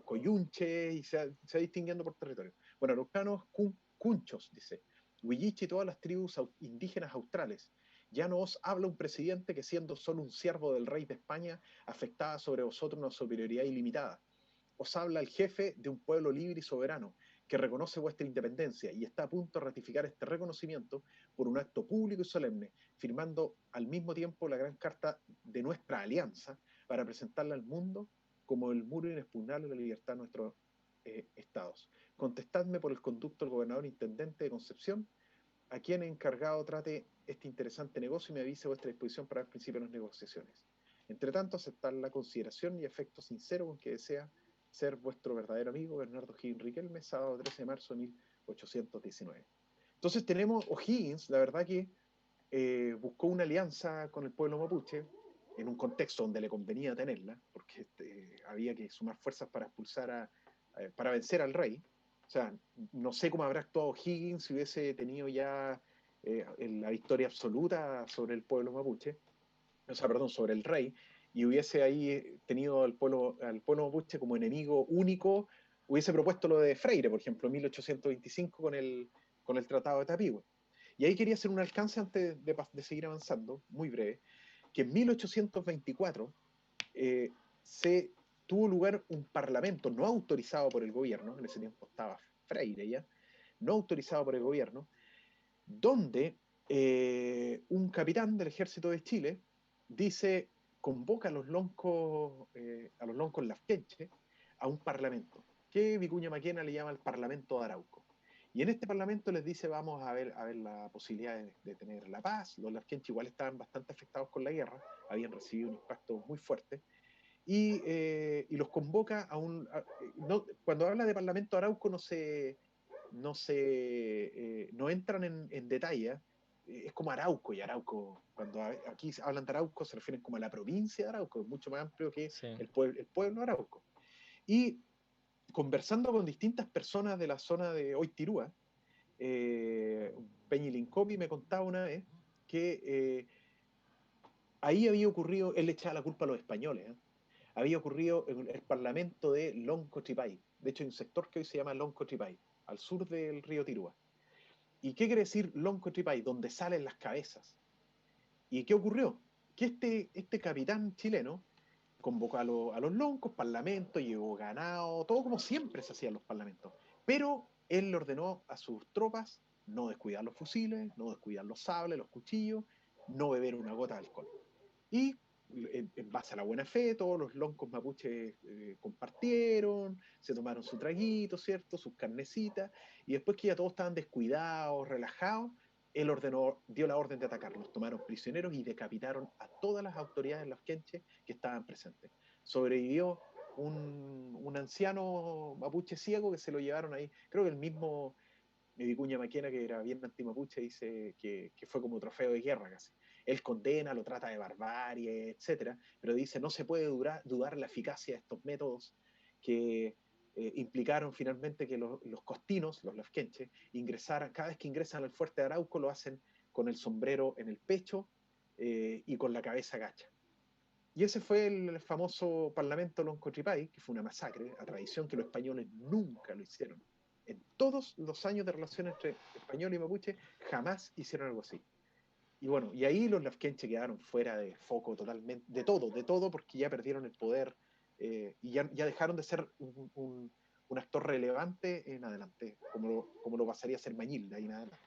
[SPEAKER 1] coyunches, y se va distinguiendo por territorio. Bueno, araucanos, cunchos, dice. Huilliche y todas las tribus indígenas australes. Ya no os habla un presidente que siendo solo un siervo del rey de España afectaba sobre vosotros una superioridad ilimitada. Os habla el jefe de un pueblo libre y soberano que reconoce vuestra independencia y está a punto de ratificar este reconocimiento por un acto público y solemne, firmando al mismo tiempo la gran carta de nuestra alianza para presentarla al mundo como el muro inexpugnable de la libertad de nuestros estados. Contestadme por el conducto del gobernador intendente de Concepción, a quien he encargado trate este interesante negocio y me avise vuestra disposición para dar principio a las negociaciones. Entre tanto, aceptar la consideración y afecto sincero con que desea ser vuestro verdadero amigo, Bernardo O'Higgins Riquelme, sábado 13 de marzo de 1819. Entonces tenemos O'Higgins, la verdad que buscó una alianza con el pueblo mapuche, en un contexto donde le convenía tenerla, porque había que sumar fuerzas para para vencer al rey. O sea, no sé cómo habrá actuado Higgins si hubiese tenido ya la victoria absoluta sobre el pueblo mapuche, o sea, perdón, sobre el rey, y hubiese ahí tenido al pueblo mapuche como enemigo único, hubiese propuesto lo de Freire, por ejemplo, en 1825 con el Tratado de Tapigüe. Y ahí quería hacer un alcance antes de seguir avanzando, muy breve, que en 1824 se tuvo lugar un parlamento no autorizado por el gobierno, en ese tiempo estaba Freire ya, no autorizado por el gobierno, donde un capitán del ejército de Chile dice, convoca a los loncos lafkenche a un parlamento, que Vicuña Maquena le llama el Parlamento de Arauco. Y en este parlamento les dice, vamos a ver la posibilidad de tener la paz. Los lafkenche igual estaban bastante afectados con la guerra, habían recibido un impacto muy fuerte, y los convoca cuando habla de Parlamento Arauco no entran en detalle, es como Arauco, y Arauco, cuando aquí hablan de Arauco se refieren como a la provincia de Arauco, es mucho más amplio que
[SPEAKER 2] Sí.
[SPEAKER 1] el pueblo Arauco. Y conversando con distintas personas de la zona de Oitirúa, Peñilincopi me contaba una vez que ahí había ocurrido, él le echaba la culpa a los españoles, había ocurrido en el parlamento de Loncotripay. De hecho, hay un sector que hoy se llama Loncotripay, al sur del río Tirúa. ¿Y qué quiere decir Loncotripay? Donde salen las cabezas. ¿Y qué ocurrió? Que este capitán chileno convocó a los loncos, parlamento, llevó ganado, todo como siempre se hacía en los parlamentos. Pero él le ordenó a sus tropas no descuidar los fusiles, no descuidar los sables, los cuchillos, no beber una gota de alcohol. Y en base a la buena fe, todos los loncos mapuches compartieron, se tomaron su traguito, ¿cierto? Sus carnecitas, y después que ya todos estaban descuidados, relajados, él dio la orden de atacarlos, tomaron prisioneros y decapitaron a todas las autoridades lafkenche que estaban presentes. Sobrevivió un anciano mapuche ciego que se lo llevaron ahí, creo que el mismo Vicuña Maquena, que era bien antimapuche, dice que fue como trofeo de guerra casi. Él condena, lo trata de barbarie, etcétera, pero dice no se puede dudar la eficacia de estos métodos que implicaron finalmente que los costinos, los lafkenche, ingresaran, cada vez que ingresan al fuerte de Arauco lo hacen con el sombrero en el pecho y con la cabeza gacha. Y ese fue el famoso Parlamento Loncotripay, que fue una masacre, a tradición que los españoles nunca lo hicieron. En todos los años de relación entre español y mapuche, jamás hicieron algo así. Y bueno, y ahí los lafkenche quedaron fuera de foco totalmente, de todo, porque ya perdieron el poder y ya dejaron de ser un actor relevante en adelante, como lo pasaría a ser Mañil de ahí en adelante.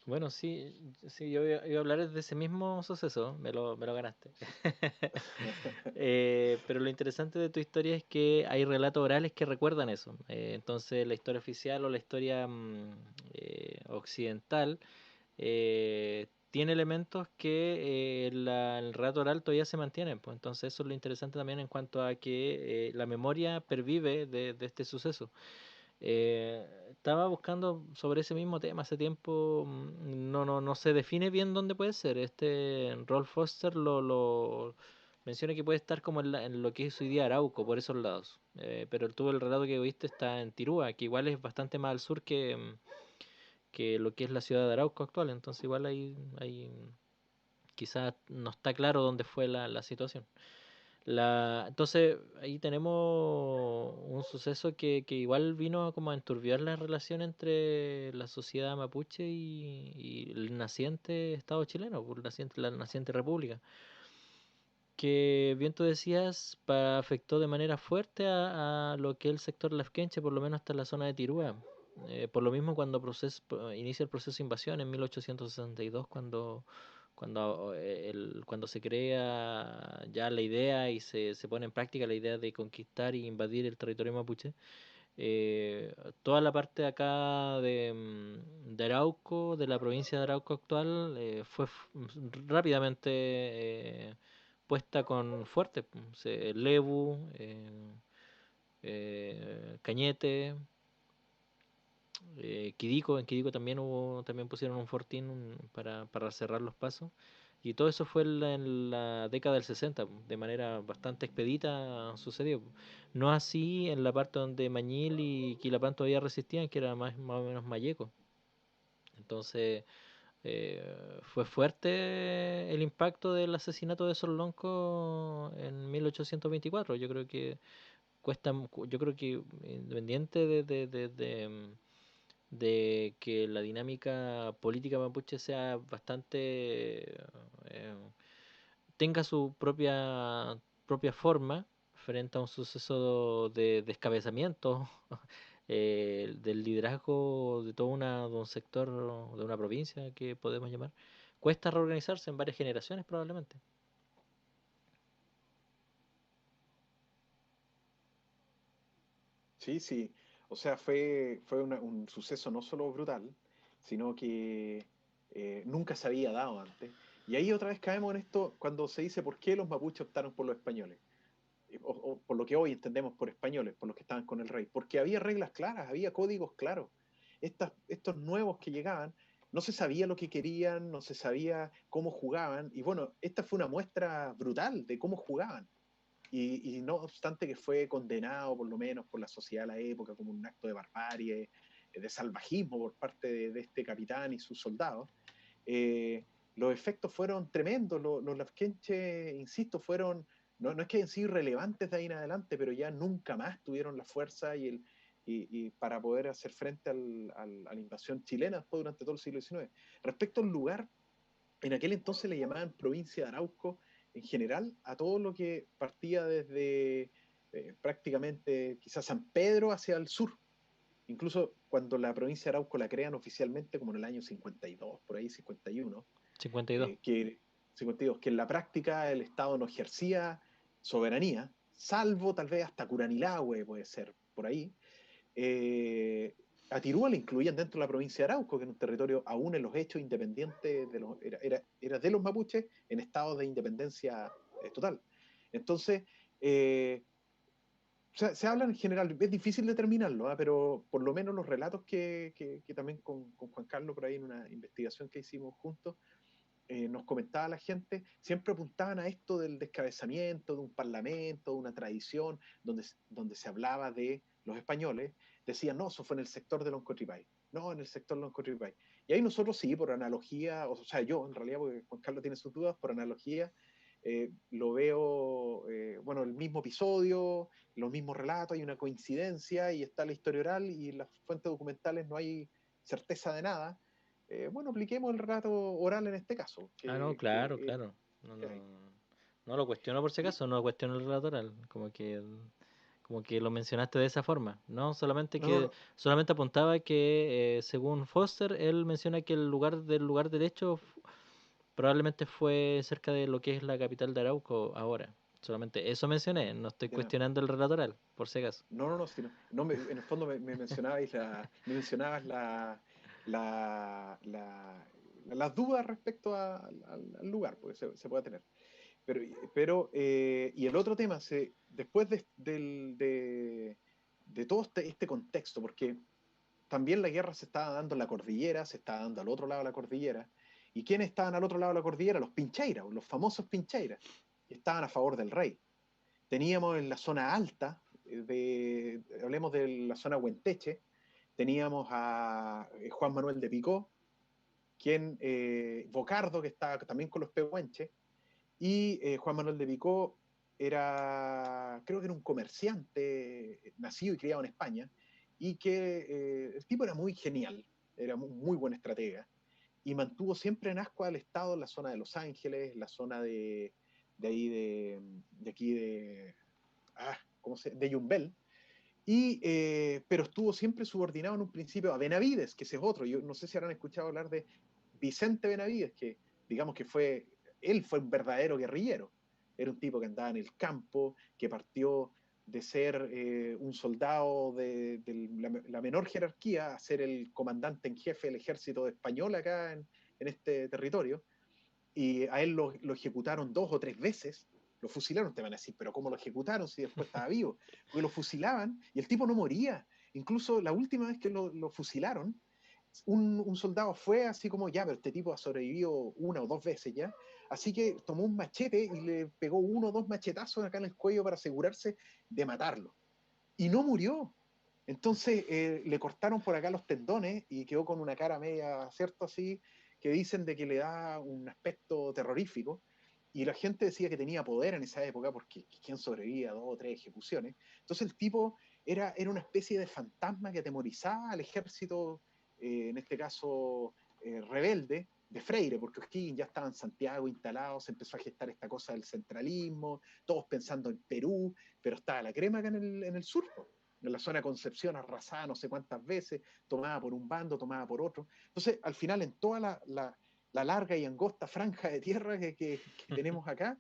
[SPEAKER 2] Bueno, sí, sí, yo iba a hablar de ese mismo suceso, me lo ganaste. Pero lo interesante de tu historia es que hay relatos orales que recuerdan eso. Entonces la historia oficial o la historia occidental tiene elementos que el relato oral todavía se mantiene. Pues entonces eso es lo interesante también en cuanto a que la memoria pervive de este suceso. Estaba buscando sobre ese mismo tema hace tiempo, no se define bien dónde puede ser. Este Rolf Foster lo menciona que puede estar como en lo que es hoy día Arauco, por esos lados. Pero todo el relato que viste está en Tirúa, que igual es bastante más al sur que lo que es la ciudad de Arauco actual. Entonces igual hay quizás no está claro dónde fue la situación. Entonces ahí tenemos un suceso que igual vino como a enturbiar la relación entre la sociedad mapuche y el naciente Estado chileno, por la naciente república, que bien tú decías, afectó de manera fuerte a lo que es el sector lafkenche, por lo menos hasta la zona de Tirúa. Por lo mismo cuando inicia el proceso de invasión en 1862, cuando se crea ya la idea y se pone en práctica la idea de conquistar y invadir el territorio mapuche, toda la parte de acá de Arauco, de la provincia de Arauco actual, fue rápidamente puesta con fuerte. Lebu, Cañete, Quidico, en Quidico también pusieron un fortín para cerrar los pasos. Y todo eso fue en la década del 60, de manera bastante expedita sucedió. No así en la parte donde Mañil y Quilapán todavía resistían, que era más o menos Mayeco. Entonces fue fuerte el impacto del asesinato de Solonco en 1824. Yo creo que independiente de que la dinámica política mapuche sea bastante tenga su propia forma frente a un suceso de descabezamiento del liderazgo de un sector, de una provincia que podemos llamar, cuesta reorganizarse en varias generaciones probablemente.
[SPEAKER 1] Sí, sí. O sea, fue un suceso no solo brutal, sino que nunca se había dado antes. Y ahí otra vez caemos en esto cuando se dice por qué los mapuches optaron por los españoles, o por lo que hoy entendemos por españoles, por los que estaban con el rey. Porque había reglas claras, había códigos claros. Estos nuevos que llegaban, no se sabía lo que querían, no se sabía cómo jugaban. Y bueno, esta fue una muestra brutal de cómo jugaban. Y no obstante que fue condenado por lo menos por la sociedad de la época como un acto de barbarie, de salvajismo por parte de este capitán y sus soldados, eh, los efectos fueron tremendos. Los lafkenche, insisto, fueron, no es que hayan sido irrelevantes de ahí en adelante, pero ya nunca más tuvieron la fuerza y para poder hacer frente a la invasión chilena después durante todo el siglo XIX. Respecto al lugar, en aquel entonces le llamaban provincia de Arauco en general a todo lo que partía desde prácticamente quizás San Pedro hacia el sur. Incluso cuando la provincia de Arauco la crean oficialmente, como en el año 52, por ahí 51,
[SPEAKER 2] 52.
[SPEAKER 1] 52, que en la práctica el Estado no ejercía soberanía, salvo tal vez hasta Curanilahue, puede ser por ahí. A Tirúa le incluían dentro de la provincia de Arauco, que era un territorio aún en los hechos independiente, era de los mapuches en estado de independencia total. Entonces, se habla en general, es difícil determinarlo, ¿eh? Pero por lo menos los relatos que también con Juan Carlos por ahí en una investigación que hicimos juntos, nos comentaba la gente, siempre apuntaban a esto del descabezamiento, de un parlamento, de una tradición, donde se hablaba de los españoles, decían, no, eso fue en el sector de Loncotripay, no, en el sector de Loncotripay. Y ahí nosotros sí, por analogía, o sea, yo en realidad, porque Juan Carlos tiene sus dudas, por analogía, lo veo, bueno, el mismo episodio, los mismos relatos, hay una coincidencia y está la historia oral y en las fuentes documentales no hay certeza de nada. Bueno, apliquemos el relato oral en este caso,
[SPEAKER 2] Ah, no, claro, claro. No,
[SPEAKER 1] que hay.
[SPEAKER 2] no lo cuestiono por si
[SPEAKER 1] Y,
[SPEAKER 2] acaso, no cuestiono el relatoral, como que lo mencionaste de esa forma, ¿no? Solamente
[SPEAKER 1] no, no,
[SPEAKER 2] que
[SPEAKER 1] no,
[SPEAKER 2] solamente apuntaba que según Foster, él menciona que el lugar del hecho probablemente fue cerca de lo que es la capital de Arauco ahora. Solamente eso mencioné, no estoy
[SPEAKER 1] ya,
[SPEAKER 2] cuestionando el relatoral, por si acaso.
[SPEAKER 1] no, sino, no en el fondo me mencionabais la, las dudas respecto al lugar, porque se puede tener. Pero y el otro tema, después de todo este contexto, porque también la guerra se estaba dando en la cordillera, se estaba dando al otro lado de la cordillera. ¿Y quiénes estaban al otro lado de la cordillera? Los pincheiras, los famosos pincheiras, que estaban a favor del rey. Teníamos en la zona alta, hablemos de la zona Huenteche, teníamos a Juan Manuel de Picó, Bocardo, que estaba también con los pehuenches, y Juan Manuel de Picó creo que era un comerciante nacido y criado en España, y que el tipo era muy genial, era muy buen estratega, y mantuvo siempre en ascuas al Estado en la zona de Los Ángeles, la zona de ahí de aquí de Yumbel, pero estuvo siempre subordinado en un principio a Benavides, que ese es otro. Yo no sé si habrán escuchado hablar de Vicente Benavides, que digamos que él fue un verdadero guerrillero. Era un tipo que andaba en el campo, que partió de ser un soldado de la menor jerarquía a ser el comandante en jefe del ejército español acá en este territorio, y a él lo ejecutaron 2 o 3 veces, lo fusilaron. Te van a decir, pero ¿cómo lo ejecutaron si después estaba vivo? Porque lo fusilaban y el tipo no moría. Incluso la última vez que lo fusilaron, un soldado fue así como, ya, pero este tipo ha sobrevivido 1 o 2 veces ya, así que tomó un machete y le pegó 1 o 2 machetazos acá en el cuello para asegurarse de matarlo. Y no murió. Entonces le cortaron por acá los tendones y quedó con una cara media, ¿cierto? Así, que dicen de que le da un aspecto terrorífico. Y la gente decía que tenía poder en esa época porque ¿quién sobrevivía a 2 o 3 ejecuciones? Entonces el tipo era una especie de fantasma que atemorizaba al ejército en este caso rebelde, de Freire, porque O'Higgins ya estaba en Santiago instalado, se empezó a gestar esta cosa del centralismo, todos pensando en Perú, pero estaba la crema acá en el sur, en la zona de Concepción, arrasada no sé cuántas veces, tomada por un bando, tomada por otro. Entonces, al final, en toda la larga y angosta franja de tierra que tenemos acá,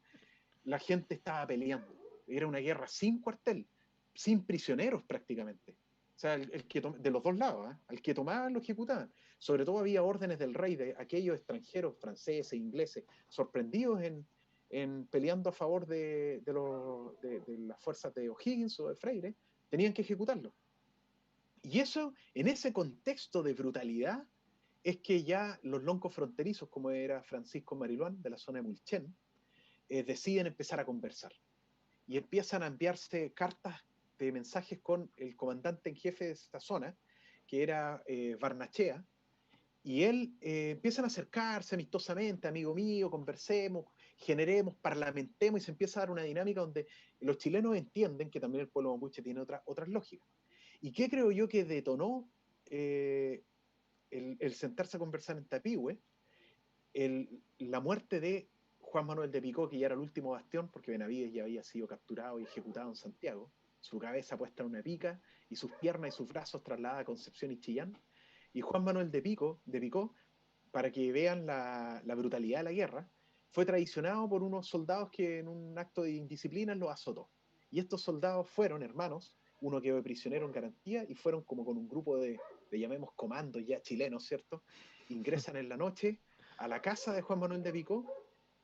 [SPEAKER 1] la gente estaba peleando. Era una guerra sin cuartel, sin prisioneros prácticamente. O sea, de los dos lados, ¿eh? Al que tomaban lo ejecutaban. Sobre todo había órdenes del rey de aquellos extranjeros, franceses, ingleses, sorprendidos en peleando a favor de las fuerzas de O'Higgins o de Freire, tenían que ejecutarlo. Y eso, en ese contexto de brutalidad, es que ya los loncos fronterizos, como era Francisco Mariluán, de la zona de Mulchen, deciden empezar a conversar. Y empiezan a enviarse cartas de mensajes con el comandante en jefe de esta zona, que era Barnachea, y él empiezan a acercarse amistosamente, amigo mío, conversemos, generemos, parlamentemos, y se empieza a dar una dinámica donde los chilenos entienden que también el pueblo mapuche tiene otras lógicas. ¿Y qué creo yo que detonó el sentarse a conversar en Tapigüe? La muerte de Juan Manuel de Picó, que ya era el último bastión, porque Benavides ya había sido capturado y ejecutado en Santiago, su cabeza puesta en una pica y sus piernas y sus brazos trasladadas a Concepción y Chillán. Y Juan Manuel de Picó, para que vean la brutalidad de la guerra, fue traicionado por unos soldados que en un acto de indisciplina los azotó. Y estos soldados fueron hermanos, uno quedó prisionero en garantía y fueron como con un grupo de llamemos comandos ya chilenos, ¿cierto? Ingresan en la noche a la casa de Juan Manuel de Picó,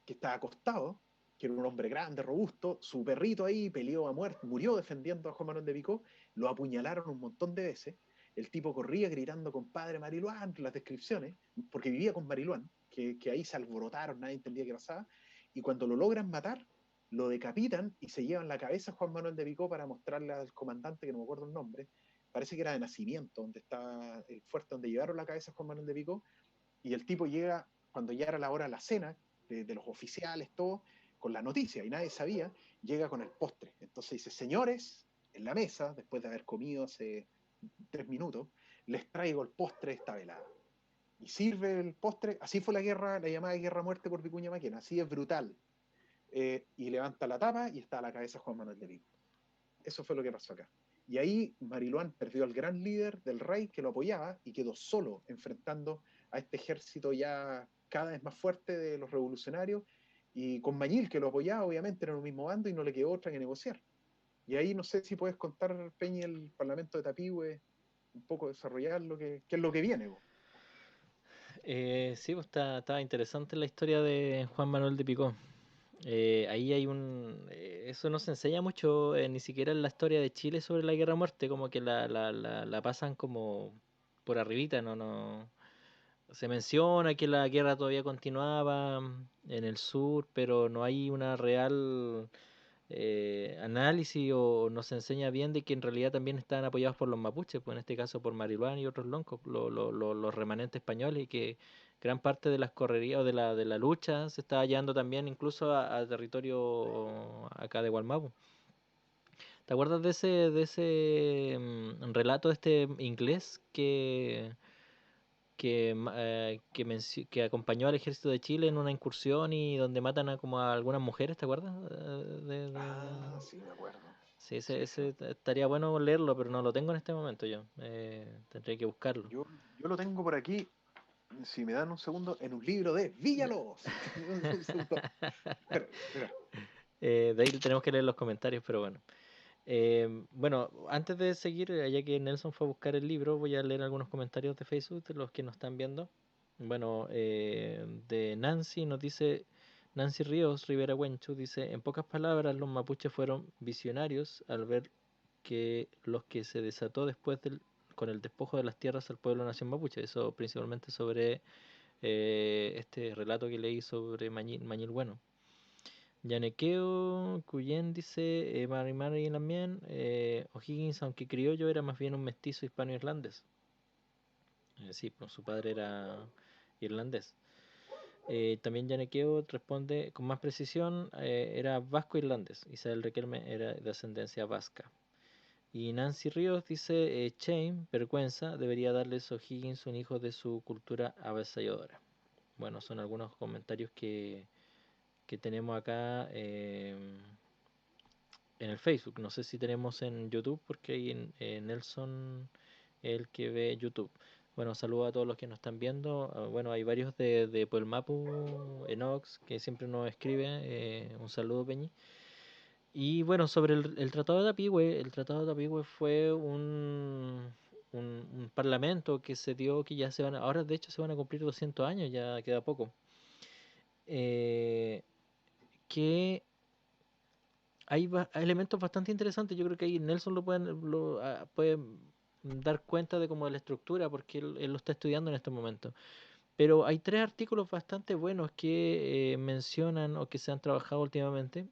[SPEAKER 1] que estaba acostado, que era un hombre grande, robusto, su perrito ahí peleó a muerte, murió defendiendo a Juan Manuel de Picó, lo apuñalaron un montón de veces, el tipo corría gritando compadre Mariluán, las descripciones, porque vivía con Mariluán, que ahí se alborotaron, nadie entendía qué pasaba, y cuando lo logran matar, lo decapitan y se llevan la cabeza a Juan Manuel de Picó para mostrarle al comandante, que no me acuerdo el nombre, parece que era de Nacimiento, donde está el fuerte donde llevaron la cabeza a Juan Manuel de Picó, y el tipo llega, cuando ya era la hora de la cena, de los oficiales, todo, con la noticia, y nadie sabía, llega con el postre. Entonces dice, señores, en la mesa, después de haber comido hace 3 minutos, les traigo el postre de esta velada. Y sirve el postre, así fue la guerra, la llamada guerra muerte por Vicuña Maquena, así es brutal. Y levanta la tapa y está a la cabeza Juan Manuel de Vigo. Eso fue lo que pasó acá. Y ahí Mariluán perdió al gran líder del rey que lo apoyaba y quedó solo enfrentando a este ejército ya cada vez más fuerte de los revolucionarios, y con Mañil que lo apoyaba, obviamente era en un mismo bando y no le quedó otra que negociar. Y ahí no sé si puedes contar, Peña, el Parlamento de Tapigüe, un poco desarrollar qué es lo que viene.
[SPEAKER 2] Sí, pues está interesante la historia de Juan Manuel de Picó. Ahí hay eso no se enseña mucho, ni siquiera en la historia de Chile sobre la guerra a muerte, como que la pasan como por arribita, no. Se menciona que la guerra todavía continuaba en el sur, pero no hay una real análisis o nos enseña bien de que en realidad también están apoyados por los mapuches, pues en este caso por Mariluán y otros loncos, los remanentes españoles, y que gran parte de las correrías o de la lucha se estaba llevando también incluso a territorio acá de Gualmapu. ¿Te acuerdas de ese relato de este inglés que acompañó al ejército de Chile en una incursión y donde matan a como a algunas mujeres? ¿Te acuerdas?
[SPEAKER 1] Ah, sí, me acuerdo.
[SPEAKER 2] Sí, ese,
[SPEAKER 1] Sí, sí.
[SPEAKER 2] ese estaría bueno leerlo, pero no lo tengo en este momento yo. Tendré que buscarlo.
[SPEAKER 1] Yo lo tengo por aquí, si me dan un segundo, en un libro de Villalobos. Un segundo. Espera, espera.
[SPEAKER 2] De ahí tenemos que leer los comentarios, pero bueno. Bueno, antes de seguir, ya que Nelson fue a buscar el libro, voy a leer algunos comentarios de Facebook de los que nos están viendo. Bueno, de Nancy nos dice, Nancy Ríos Rivera Huenchu dice, en pocas palabras, los mapuches fueron visionarios al ver que los que se desató después con el despojo de las tierras al pueblo nación mapuche. Eso principalmente sobre este relato que leí sobre Mañil Bueno. Yanequeo, Cuyen dice, Mari Mari también, O'Higgins, aunque criollo, era más bien un mestizo hispano-irlandés. Sí, pues su padre era irlandés. También Yanequeo responde con más precisión, era vasco-irlandés. Isabel Riquelme era de ascendencia vasca. Y Nancy Ríos dice, shame, vergüenza, debería darles O'Higgins un hijo de su cultura avasalladora. Bueno, son algunos comentarios que tenemos acá en el Facebook. No sé si tenemos en YouTube, porque ahí Nelson es el que ve YouTube. Bueno, saludo a todos los que nos están viendo. Bueno, hay varios de Puelmapu, Enox, que siempre nos escribe. Un saludo, Peñi. Y bueno, sobre el Tratado de Tapigüe, el Tratado de Tapigüe fue un parlamento que se dio, que ya se van, ahora de hecho se van a cumplir 200 años, ya queda poco, eh, que hay elementos bastante interesantes. Yo creo que ahí Nelson puede dar cuenta de como de la estructura, porque él lo está estudiando en este momento. Pero hay tres artículos bastante buenos que mencionan o que se han trabajado últimamente,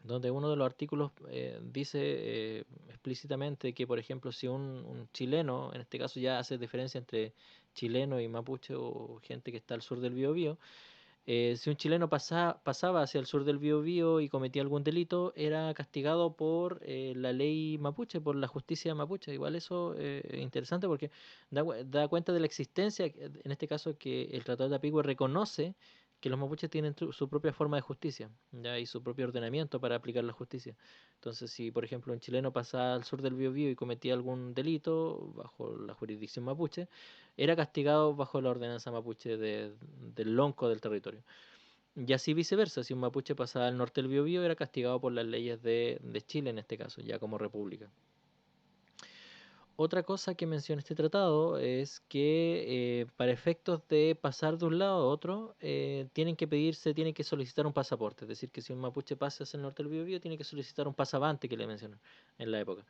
[SPEAKER 2] donde uno de los artículos dice explícitamente que, por ejemplo, si un chileno, en este caso ya hace diferencia entre chileno y mapuche o gente que está al sur del Biobío, si un chileno pasaba hacia el sur del Biobío y cometía algún delito, era castigado por la ley mapuche, por la justicia mapuche. Igual eso es interesante porque da cuenta de la existencia, en este caso que el Tratado de Apigüe reconoce que los mapuches tienen su propia forma de justicia, ¿ya? Y su propio ordenamiento para aplicar la justicia. Entonces, si por ejemplo un chileno pasaba al sur del Biobío y cometía algún delito bajo la jurisdicción mapuche, era castigado bajo la ordenanza mapuche del lonco del territorio. Y así viceversa, si un mapuche pasaba al norte del Biobío, era castigado por las leyes de Chile en este caso, ya como república. Otra cosa que menciona este tratado es que para efectos de pasar de un lado a otro, tienen que solicitar un pasaporte. Es decir, que si un mapuche pasa hacia el norte del Biobío, tiene que solicitar un pasavante, que le mencionan en la época,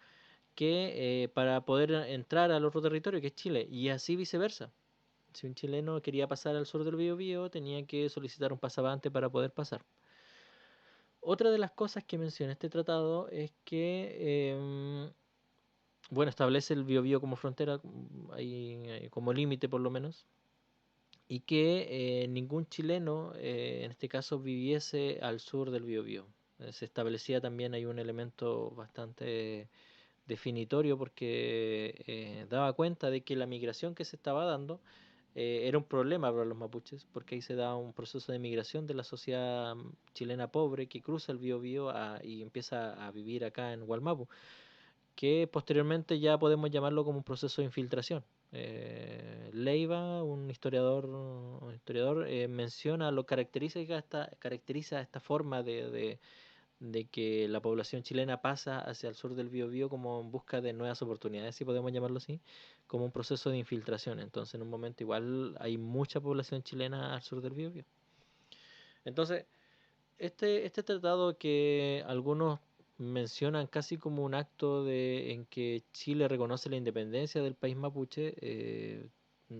[SPEAKER 2] que para poder entrar al otro territorio, que es Chile, y así viceversa. Si un chileno quería pasar al sur del Biobío, tenía que solicitar un pasavante para poder pasar. Otra de las cosas que menciona este tratado es que, bueno, establece el Biobío como frontera, como límite por lo menos, y que ningún chileno, en este caso, viviese al sur del Biobío. Se establecía también hay un elemento bastante definitorio porque daba cuenta de que la migración que se estaba dando era un problema para los mapuches, porque ahí se da un proceso de migración de la sociedad chilena pobre que cruza el Biobío y empieza a vivir acá en Gualmapu, que posteriormente ya podemos llamarlo como un proceso de infiltración. Leiva, un historiador menciona, caracteriza esta forma de que la población chilena pasa hacia el sur del Biobío como en busca de nuevas oportunidades, si podemos llamarlo así, como un proceso de infiltración. Entonces, en un momento igual hay mucha población chilena al sur del Biobío. Entonces, este tratado que algunos mencionan casi como un acto en que Chile reconoce la independencia del país mapuche,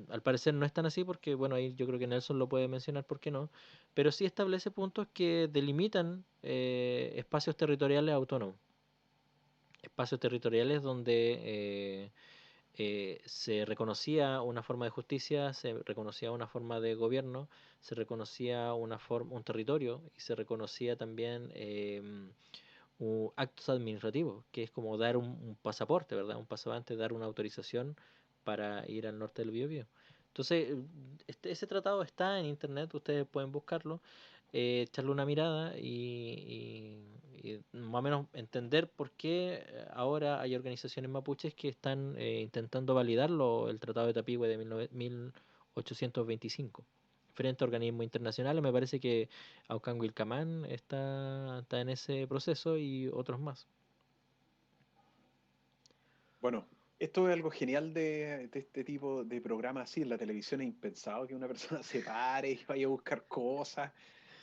[SPEAKER 2] al parecer no es tan así porque, bueno, ahí yo creo que Nelson lo puede mencionar, ¿por qué no? Pero sí establece puntos que delimitan espacios territoriales autónomos, espacios territoriales donde se reconocía una forma de justicia, se reconocía una forma de gobierno, se reconocía un territorio y se reconocía también actos administrativos, que es como dar un pasaporte, ¿verdad? Un pasabante, dar una autorización para ir al norte del Biobío. Entonces, ese tratado está en internet, ustedes pueden buscarlo, echarle una mirada y más o menos entender por qué ahora hay organizaciones mapuches que están intentando validarlo, el Tratado de Tapigüe de 1825 frente a organismos internacionales. Me parece que Aucán Wilcamán está en ese proceso y otros más.
[SPEAKER 1] Bueno, esto es algo genial de este tipo de programas así. En la televisión es impensado que una persona se pare y vaya a buscar cosas.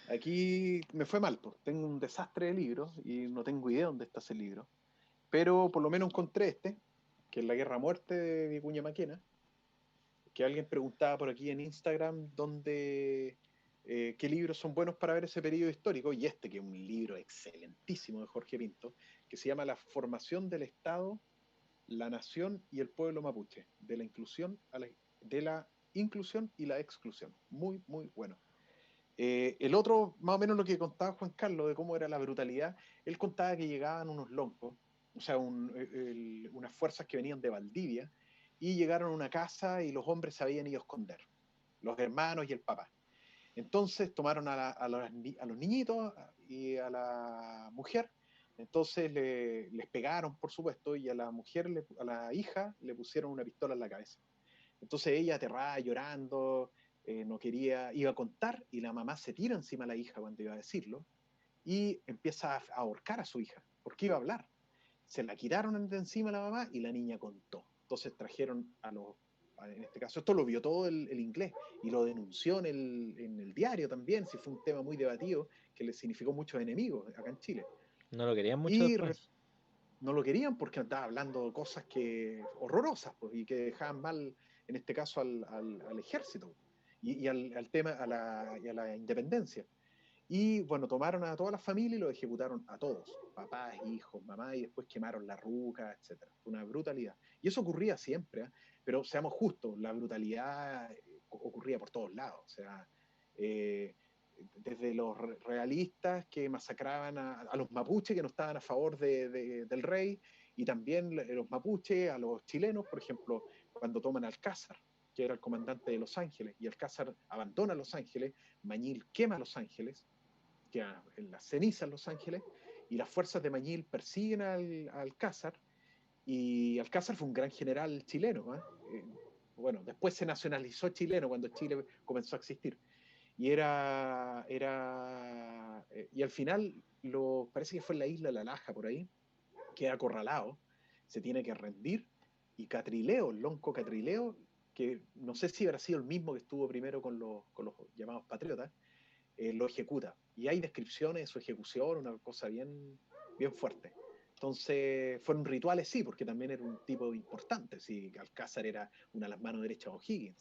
[SPEAKER 1] Aquí me fue mal, pues. Tengo un desastre de libros y no tengo idea dónde está ese libro. Pero por lo menos encontré este, que es La Guerra a Muerte de Vicuña Maquena, que alguien preguntaba por aquí en Instagram qué libros son buenos para ver ese periodo histórico, y este, que es un libro excelentísimo de Jorge Pinto, que se llama La formación del Estado, la nación y el pueblo mapuche, de la inclusión y la exclusión. Muy, muy bueno. El otro, más o menos lo que contaba Juan Carlos de cómo era la brutalidad, él contaba que llegaban unos loncos, o sea, unas fuerzas que venían de Valdivia, y llegaron a una casa y los hombres se habían ido a esconder, los hermanos y el papá. Entonces tomaron a los niñitos y a la mujer, entonces les pegaron, por supuesto, y a la mujer, a la hija, le pusieron una pistola en la cabeza. Entonces ella, aterrada, llorando, no quería, iba a contar, y la mamá se tira encima de la hija cuando iba a decirlo, y empieza a ahorcar a su hija, porque iba a hablar. Se la quitaron de encima a la mamá y la niña contó. Entonces trajeron en este caso, esto lo vio todo el inglés y lo denunció en el diario también, si fue un tema muy debatido que le significó muchos enemigos acá en Chile.
[SPEAKER 2] No lo querían mucho
[SPEAKER 1] Y
[SPEAKER 2] después.
[SPEAKER 1] no lo querían porque estaba hablando cosas horrorosas, pues, y que dejaban mal, en este caso, al ejército y al tema, y a la independencia. Y bueno, tomaron a toda la familia y lo ejecutaron a todos, papás, hijos, mamás, y después quemaron la ruca, etcétera. Una brutalidad. Y eso ocurría siempre, ¿eh? Pero seamos justos, la brutalidad ocurría por todos lados. O sea, eh, desde los realistas que masacraban a los mapuches que no estaban a favor del rey, y también los mapuches a los chilenos, por ejemplo, cuando toman Alcázar, que era el comandante de Los Ángeles, y Alcázar abandona Los Ángeles, Mañil quema Los Ángeles, queda en las cenizas Los Ángeles, y las fuerzas de Mañil persiguen a Alcázar, y Alcázar fue un gran general chileno. Bueno, después se nacionalizó chileno cuando Chile comenzó a existir. Y al final, parece que fue en la isla de La Laja, por ahí, queda acorralado, se tiene que rendir, y Catrileo, el lonco Catrileo, que no sé si habrá sido el mismo que estuvo primero con los llamados patriotas, lo ejecuta. Y hay descripciones de su ejecución, una cosa bien, bien fuerte. Entonces, fueron rituales, sí, porque también era un tipo importante, sí, Alcázar era una de las manos derechas de O'Higgins.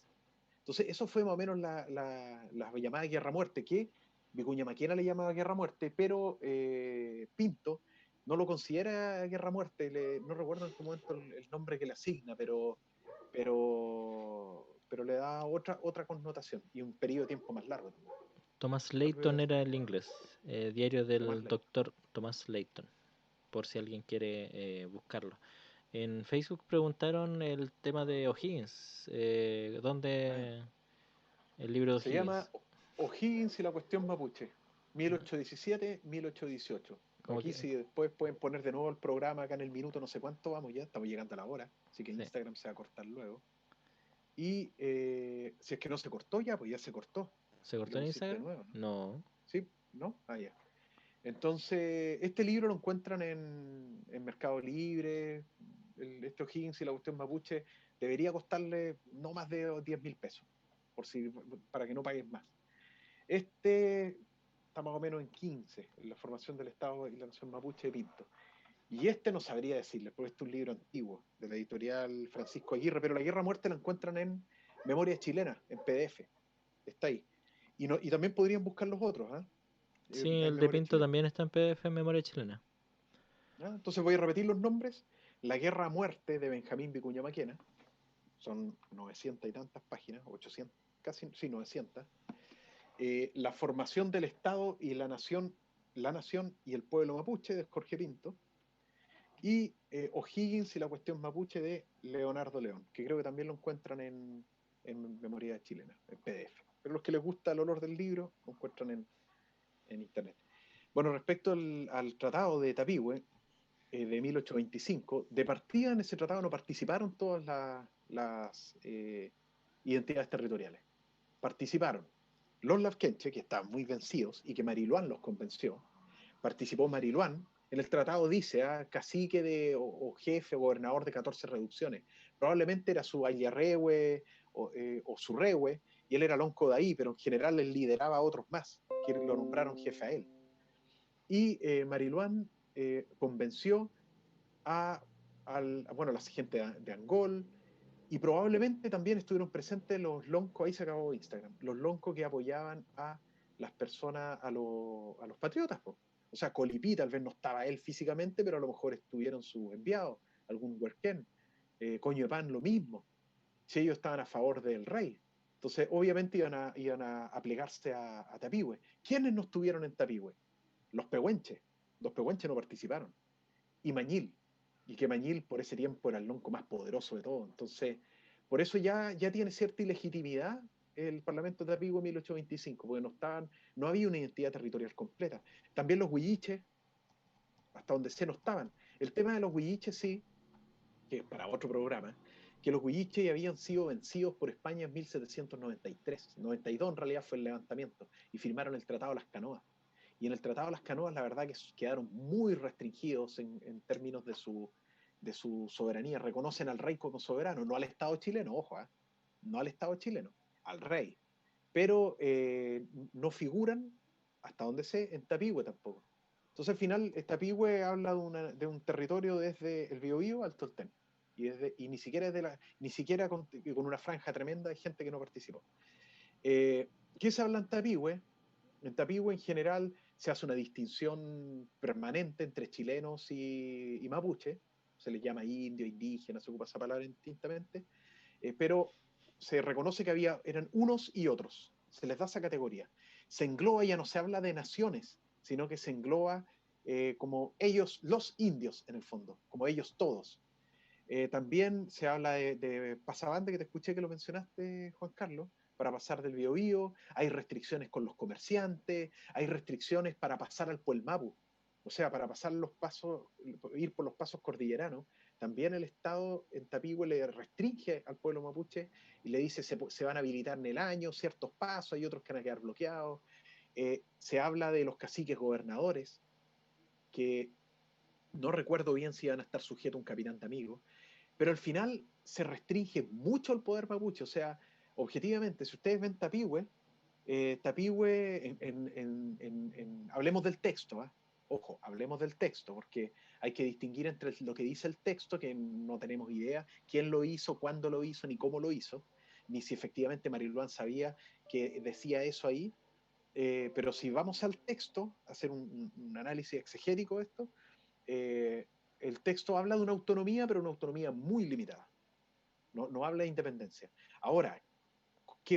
[SPEAKER 1] Entonces, eso fue más o menos la llamada guerra-muerte, que Vicuña Maquena le llamaba guerra-muerte, pero Pinto no lo considera guerra-muerte, no recuerdo en qué momento el nombre que le asigna, pero le da otra connotación y un periodo de tiempo más largo también.
[SPEAKER 2] Thomas
[SPEAKER 1] Vuelve
[SPEAKER 2] Layton
[SPEAKER 1] a
[SPEAKER 2] era el inglés. Diario
[SPEAKER 1] Tomás
[SPEAKER 2] del
[SPEAKER 1] Ley.
[SPEAKER 2] doctor Thomas Layton, por si alguien quiere buscarlo. En Facebook preguntaron el tema de O'Higgins.
[SPEAKER 1] Ah,
[SPEAKER 2] ¿Dónde el libro de
[SPEAKER 1] se llama
[SPEAKER 2] O'Higgins?
[SPEAKER 1] O'Higgins y la cuestión mapuche, 1817-1818.
[SPEAKER 2] Como
[SPEAKER 1] Aquí,
[SPEAKER 2] que,
[SPEAKER 1] si después pueden poner de nuevo el programa acá en el minuto, no sé cuánto vamos ya, estamos llegando a la hora, así que
[SPEAKER 2] sí.
[SPEAKER 1] Instagram se va a cortar luego. Y si es que no se cortó ya, pues ya se cortó.
[SPEAKER 2] ¿Se
[SPEAKER 1] Si lo
[SPEAKER 2] cortó en
[SPEAKER 1] pusiste de
[SPEAKER 2] Instagram?
[SPEAKER 1] nuevo, ¿no?
[SPEAKER 2] No.
[SPEAKER 1] ¿Sí? ¿No? Ah, ya. Entonces, este libro lo encuentran en Mercado Libre. Este O'Higgins y la cuestión mapuche debería costarle no más de 10.000 pesos, para que no pagues más. Este está más o menos en 15, en la formación del Estado y la nación mapuche de Pinto. Y este no sabría decirles, porque este es un libro antiguo, de la editorial Francisco Aguirre, pero la Guerra a Muerte la encuentran en Memorias Chilenas, en PDF. Está ahí. Y también podrían buscar los otros, ¿eh?
[SPEAKER 2] Sí,
[SPEAKER 1] Hay
[SPEAKER 2] el de
[SPEAKER 1] Memorias
[SPEAKER 2] Pinto
[SPEAKER 1] Chilenas.
[SPEAKER 2] también está en PDF en memoria chilena.
[SPEAKER 1] ¿Ah? Entonces voy a repetir los nombres. La Guerra a Muerte de Benjamín Vicuña Maquena. Son 900 y tantas páginas, 800, casi, sí, 900. La formación del Estado y la nación y el pueblo mapuche de Jorge Pinto. Y O'Higgins y la cuestión mapuche de Leonardo León, que creo que también lo encuentran en Memoria Chilena, en PDF. Pero los que les gusta el olor del libro, lo encuentran en Internet. Bueno, respecto al tratado de Tapigüe, de 1825, de partida en ese tratado no participaron todas las identidades territoriales. Participaron los Lafkenche, que estaban muy vencidos y que Mariluán los convenció. Participó Mariluán. En el tratado dice cacique o jefe o gobernador de 14 reducciones. Probablemente era su ayarrehue o su rehue, y él era lonco de ahí, pero en general él lideraba a otros más, que lo nombraron jefe a él. Y Mariluán convenció bueno, la gente de Angol, y probablemente también estuvieron presentes los loncos, ahí se acabó Instagram, los loncos que apoyaban a las personas, a los patriotas. Po. O sea, Colipí tal vez no estaba él físicamente, pero a lo mejor estuvieron sus enviados, algún huerquén, Coño de Pan lo mismo, si ellos estaban a favor del rey. Entonces, obviamente iban a plegarse a Tapigüe. ¿Quiénes no estuvieron en Tapigüe? Los pehuenches. Los pehuenches no participaron. Y Mañil. y que Mañil por ese tiempo era el lonco más poderoso de todo. Entonces, por eso ya tiene cierta ilegitimidad el Parlamento de Tapigüe en 1825, porque no había una identidad territorial completa. También los huilliches, hasta donde se no estaban. El tema de los huilliches sí, que es para otro programa, que los huilliches habían sido vencidos por España en 1793, 92 en realidad fue el levantamiento, y firmaron el Tratado de las Canoas. Y en el Tratado de las Canoas la verdad que quedaron muy restringidos en términos de su soberanía. Reconocen al rey como soberano, no al Estado chileno, ojo, no al Estado chileno, al rey. Pero no figuran, hasta donde sé, en Tapigüe tampoco. Entonces al final Tapigüe habla de un territorio desde el Biobío al Tolten. Y ni siquiera, ni siquiera con una franja tremenda de gente que no participó. ¿Qué se habla en Tapigüe? En Tapigüe en general se hace una distinción permanente entre chilenos y mapuche, se les llama indio, indígena, se ocupa esa palabra indistintamente, pero se reconoce que eran unos y otros, se les da esa categoría. Se engloba, ya no se habla de naciones, sino que se engloba como ellos, los indios en el fondo, como ellos todos. También se habla de Pasabande, que te escuché que lo mencionaste, Juan Carlos, para pasar del Biobío. Hay restricciones con los comerciantes, hay restricciones para pasar al Puelmapu, o sea, para pasar los pasos, ir por los pasos cordilleranos. También el Estado en Tapigüe le restringe al pueblo mapuche y le dice se van a habilitar en el año ciertos pasos, hay otros que van a quedar bloqueados. Se habla de los caciques gobernadores, que no recuerdo bien si van a estar sujetos a un capitán de amigos, pero al final se restringe mucho el poder mapuche. O sea, objetivamente, si ustedes ven Tapigüe, Tapigüe, hablemos del texto, ¿eh? Ojo, hablemos del texto, porque hay que distinguir entre lo que dice el texto, que no tenemos idea quién lo hizo, cuándo lo hizo, ni cómo lo hizo, ni si efectivamente Mariluán sabía que decía eso ahí. Pero si vamos al texto, a hacer un análisis exegético de esto, eh, el texto habla de una autonomía, pero una autonomía muy limitada. No habla de independencia. Ahora,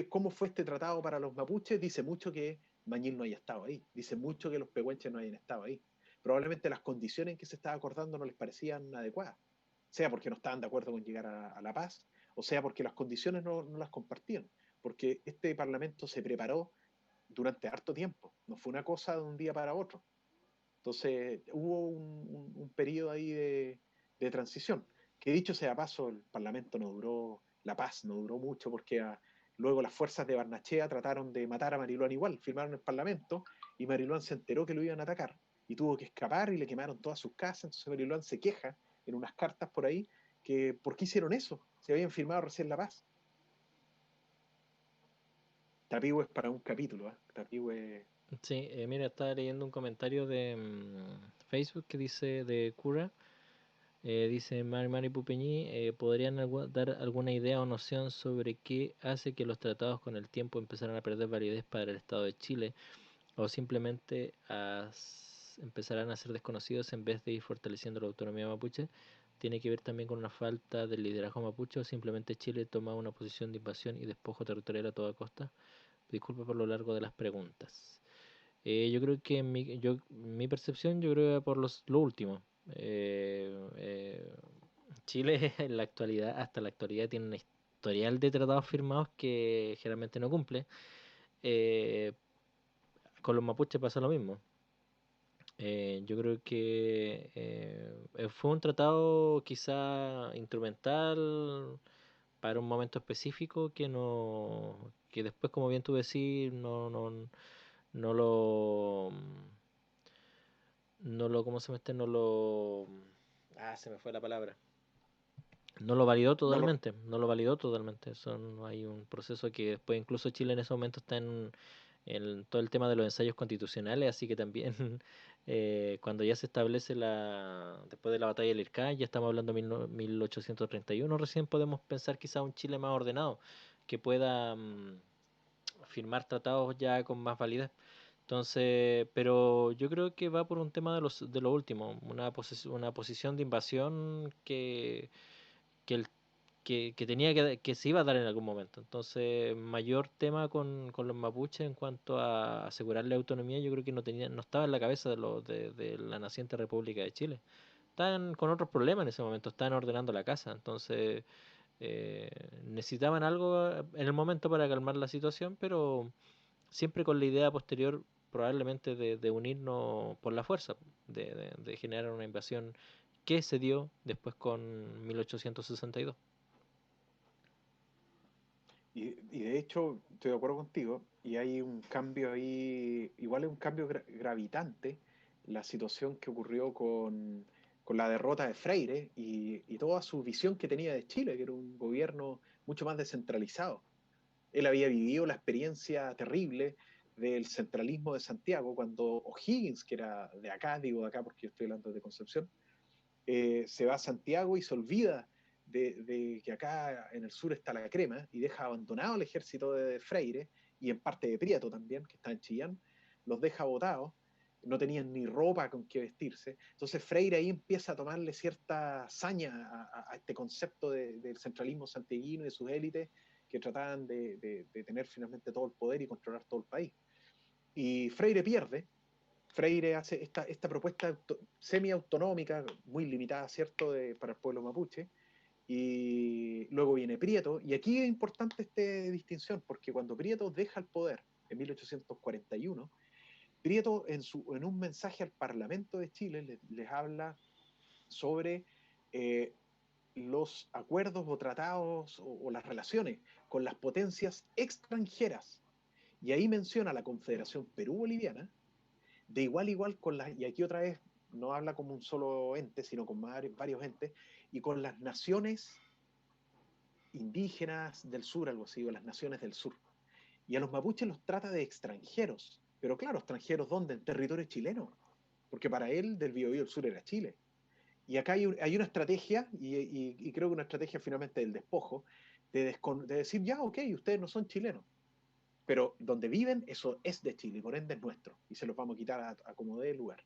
[SPEAKER 1] ¿cómo fue este tratado para los mapuches? Dice mucho que Mañil no haya estado ahí. Dice mucho que los pehuenches no hayan estado ahí. Probablemente las condiciones en que se estaba acordando no les parecían adecuadas. Sea porque no estaban de acuerdo con llegar a la paz, o sea porque las condiciones no las compartían. Porque este parlamento se preparó durante harto tiempo. No fue una cosa de un día para otro. Entonces hubo un periodo ahí de transición, que dicho sea paso, el Parlamento no duró, la paz no duró mucho porque luego las fuerzas de Barnachea trataron de matar a Mariluán igual, firmaron el Parlamento y Mariluán se enteró que lo iban a atacar y tuvo que escapar y le quemaron todas sus casas, entonces Mariluán se queja en unas cartas por ahí que ¿por qué hicieron eso? Se habían firmado recién la paz. Tapigüe es para un capítulo, ¿eh? Tapigüe...
[SPEAKER 2] Sí, mira, estaba leyendo un comentario de Facebook que dice de Cura. Dice Mari Pupeñi, ¿podrían dar alguna idea o noción sobre qué hace que los tratados con el tiempo empezaran a perder validez para el Estado de Chile o simplemente empezarán a ser desconocidos en vez de ir fortaleciendo la autonomía mapuche? ¿Tiene que ver también con una falta de liderazgo mapuche o simplemente Chile toma una posición de invasión y despojo territorial a toda costa? Disculpa por lo largo de las preguntas. Yo creo que mi percepción, yo creo que por lo último. Eh, eh, Chile en la actualidad, hasta la actualidad, tiene un historial de tratados firmados que generalmente no cumple. Eh, con los mapuches pasa lo mismo. Yo creo que fue un tratado quizá instrumental para un momento específico que después, como bien tú decís, no lo, ¿cómo se me este? Se me fue la palabra. No lo validó
[SPEAKER 1] No lo,
[SPEAKER 2] totalmente, no lo validó totalmente. Hay un proceso que después incluso Chile en ese momento está en todo el tema de los ensayos constitucionales, así que también cuando ya se establece después de la batalla del Ircá, ya estamos hablando de 1831, recién podemos pensar quizá un Chile más ordenado, que pueda firmar tratados ya con más validez. Entonces, pero yo creo que va por un tema de lo último, una posición de invasión que, el, que tenía que se iba a dar en algún momento. Entonces, mayor tema con los mapuches en cuanto a asegurarle autonomía, yo creo que no estaba en la cabeza de la naciente República de Chile. estaban con otros problemas en ese momento, estaban ordenando la casa, entonces necesitaban algo en el momento para calmar la situación, pero siempre con la idea posterior probablemente de unirnos por la fuerza, de generar una invasión que se dio después con 1862.
[SPEAKER 1] Y de hecho, estoy de acuerdo contigo, y hay un cambio ahí, igual es un cambio gravitante, la situación que ocurrió con la derrota de Freire y toda su visión que tenía de Chile, que era un gobierno mucho más descentralizado. Él había vivido la experiencia terrible del centralismo de Santiago cuando O'Higgins, que era de acá, digo de acá porque yo estoy hablando de Concepción, se va a Santiago y se olvida de que acá en el sur está la crema y deja abandonado el ejército de Freire y en parte de Prieto también, que está en Chillán, los deja botados, no tenían ni ropa con que vestirse. Entonces Freire ahí empieza a tomarle cierta saña a este concepto del centralismo santiaguino y de sus élites que trataban de tener finalmente todo el poder y controlar todo el país. Y Freire pierde, Freire hace esta propuesta semi-autonómica, muy limitada, ¿cierto?, para el pueblo mapuche, y luego viene Prieto, y aquí es importante esta distinción, porque cuando Prieto deja el poder en 1841, Prieto en un mensaje al Parlamento de Chile les habla sobre los acuerdos o tratados o las relaciones con las potencias extranjeras, y ahí menciona la Confederación Perú-Boliviana, de igual a igual con las, y aquí otra vez no habla como un solo ente, sino con varios entes, y con las naciones indígenas del sur, algo así, o las naciones del sur. Y a los mapuches los trata de extranjeros, pero claro, extranjeros ¿dónde? En territorio chileno, porque para él del Biobío el sur era Chile. Y acá hay una estrategia, y creo que una estrategia finalmente del despojo, de decir, ya, ok, ustedes no son chilenos, pero donde viven, eso es de Chile, por ende es nuestro, y se los vamos a quitar a como dé lugar.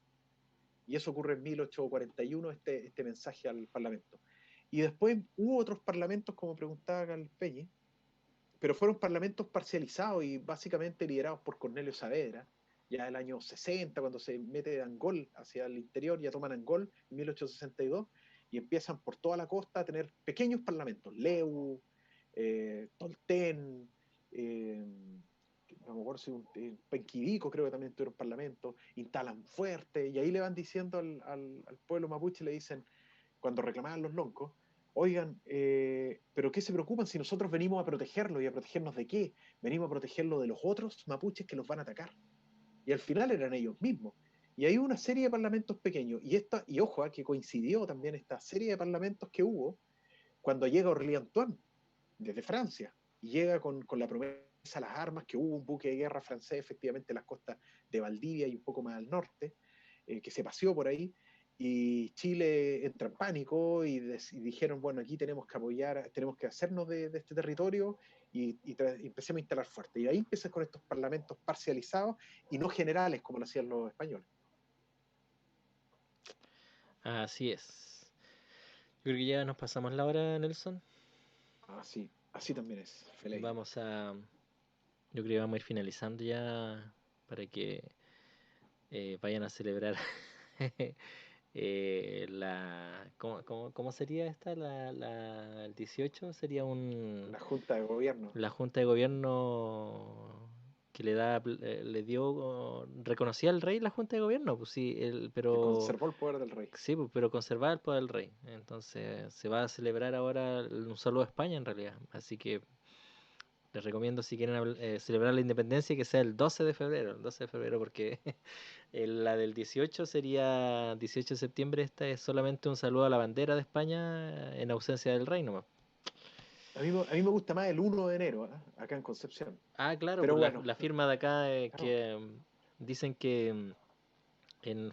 [SPEAKER 1] Y eso ocurre en 1841, este mensaje al Parlamento. Y después hubo otros parlamentos, como preguntaba Calpeñi, pero fueron parlamentos parcializados y básicamente liderados por Cornelio Saavedra, ya el año 60, cuando se mete de Angol hacia el interior, ya toman Angol en 1862, y empiezan por toda la costa a tener pequeños parlamentos, Leu, Tolten, no me acuerdo si Penquivico creo que también tuvieron parlamento, instalan fuerte, y ahí le van diciendo al pueblo mapuche, le dicen, cuando reclamaban los loncos, oigan, pero ¿qué se preocupan si nosotros venimos a protegerlo? ¿Y a protegernos de qué? Venimos a protegerlo de los otros mapuches que los van a atacar. Y al final eran ellos mismos. Y hay una serie de parlamentos pequeños, y ojo, que coincidió también esta serie de parlamentos que hubo cuando llega Orly Antoine desde Francia, y llega con la promesa a las armas, que hubo un buque de guerra francés efectivamente en las costas de Valdivia y un poco más al norte, que se paseó por ahí, y Chile entra en pánico y dijeron, bueno, aquí tenemos que apoyar, tenemos que hacernos de este territorio y empecemos a instalar fuerte. Y ahí empiezan con estos parlamentos parcializados y no generales como lo hacían los españoles.
[SPEAKER 2] Así es. Yo creo que ya nos pasamos la hora, Nelson.
[SPEAKER 1] Así también es, Feleiro.
[SPEAKER 2] Vamos a, yo creo que vamos a ir finalizando ya para que vayan a celebrar ¿cómo sería esta? El 18 sería
[SPEAKER 1] La Junta de Gobierno,
[SPEAKER 2] la Junta de Gobierno que le dio, reconocía al rey la Junta de Gobierno, pues sí,
[SPEAKER 1] que
[SPEAKER 2] pero
[SPEAKER 1] conservó el poder del rey.
[SPEAKER 2] sí, pues, pero conservaba el poder del rey. Entonces se va a celebrar ahora un saludo a España en realidad. Así que les recomiendo si quieren celebrar la independencia que sea el 12 de febrero porque la del 18 sería 18 de septiembre, esta es solamente un saludo a la bandera de España en ausencia del rey nomás.
[SPEAKER 1] A mí me gusta más el 1 de enero, acá en Concepción.
[SPEAKER 2] Ah, claro,
[SPEAKER 1] Pero
[SPEAKER 2] por
[SPEAKER 1] bueno,
[SPEAKER 2] la firma de acá
[SPEAKER 1] claro.
[SPEAKER 2] que dicen que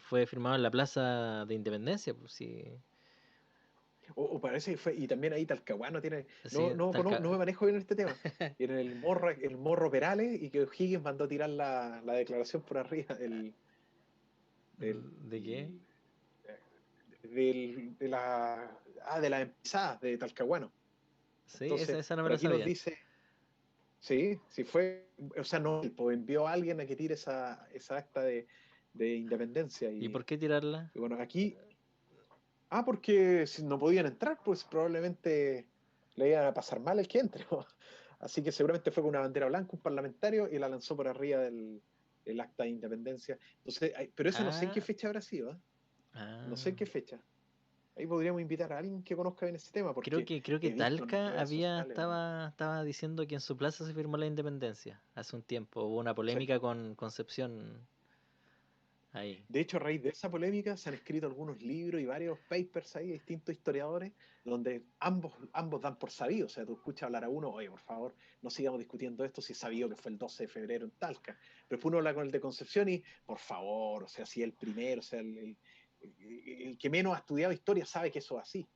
[SPEAKER 2] fue firmado en la Plaza de Independencia, pues sí,
[SPEAKER 1] O parece que fue, y también ahí Talcahuano tiene,
[SPEAKER 2] sí,
[SPEAKER 1] no me manejo bien en este tema. En el Morro Perales, y que Higgins mandó a tirar la declaración por arriba del,
[SPEAKER 2] ¿de qué?
[SPEAKER 1] de las empezadas de Talcahuano.
[SPEAKER 2] Sí,
[SPEAKER 1] Entonces,
[SPEAKER 2] esa no me
[SPEAKER 1] pero
[SPEAKER 2] la
[SPEAKER 1] aquí nos
[SPEAKER 2] sabía.
[SPEAKER 1] dice, sí fue, o sea, no, pues envió a alguien a que tire esa acta de independencia.
[SPEAKER 2] ¿Y por
[SPEAKER 1] Y,
[SPEAKER 2] qué tirarla?
[SPEAKER 1] y bueno, aquí Ah, porque si no podían entrar, pues probablemente le iban a pasar mal el que entre. Así que seguramente fue con una bandera blanca, un parlamentario, y la lanzó por arriba del acta de independencia. Entonces, pero eso no sé en qué
[SPEAKER 2] Ah,
[SPEAKER 1] fecha habrá sido, ¿eh? No sé en
[SPEAKER 2] ah.
[SPEAKER 1] qué fecha. Ahí podríamos invitar a alguien que conozca bien ese tema, porque
[SPEAKER 2] Creo que
[SPEAKER 1] he visto en
[SPEAKER 2] Talca
[SPEAKER 1] redes sociales.
[SPEAKER 2] estaba diciendo que en su plaza se firmó la independencia hace un tiempo. Hubo una
[SPEAKER 1] Sí.
[SPEAKER 2] polémica con Concepción ahí.
[SPEAKER 1] De hecho, a raíz de esa polémica se han escrito algunos libros y varios papers ahí de distintos historiadores, donde ambos dan por sabido. O sea, tú escuchas hablar a uno, oye, por favor, no sigamos discutiendo esto si es sabido que fue el 12 de febrero en Talca. Pero después uno habla con el de Concepción y, por favor, o sea, si el primero, o sea, el que menos ha estudiado historia sabe que eso es así.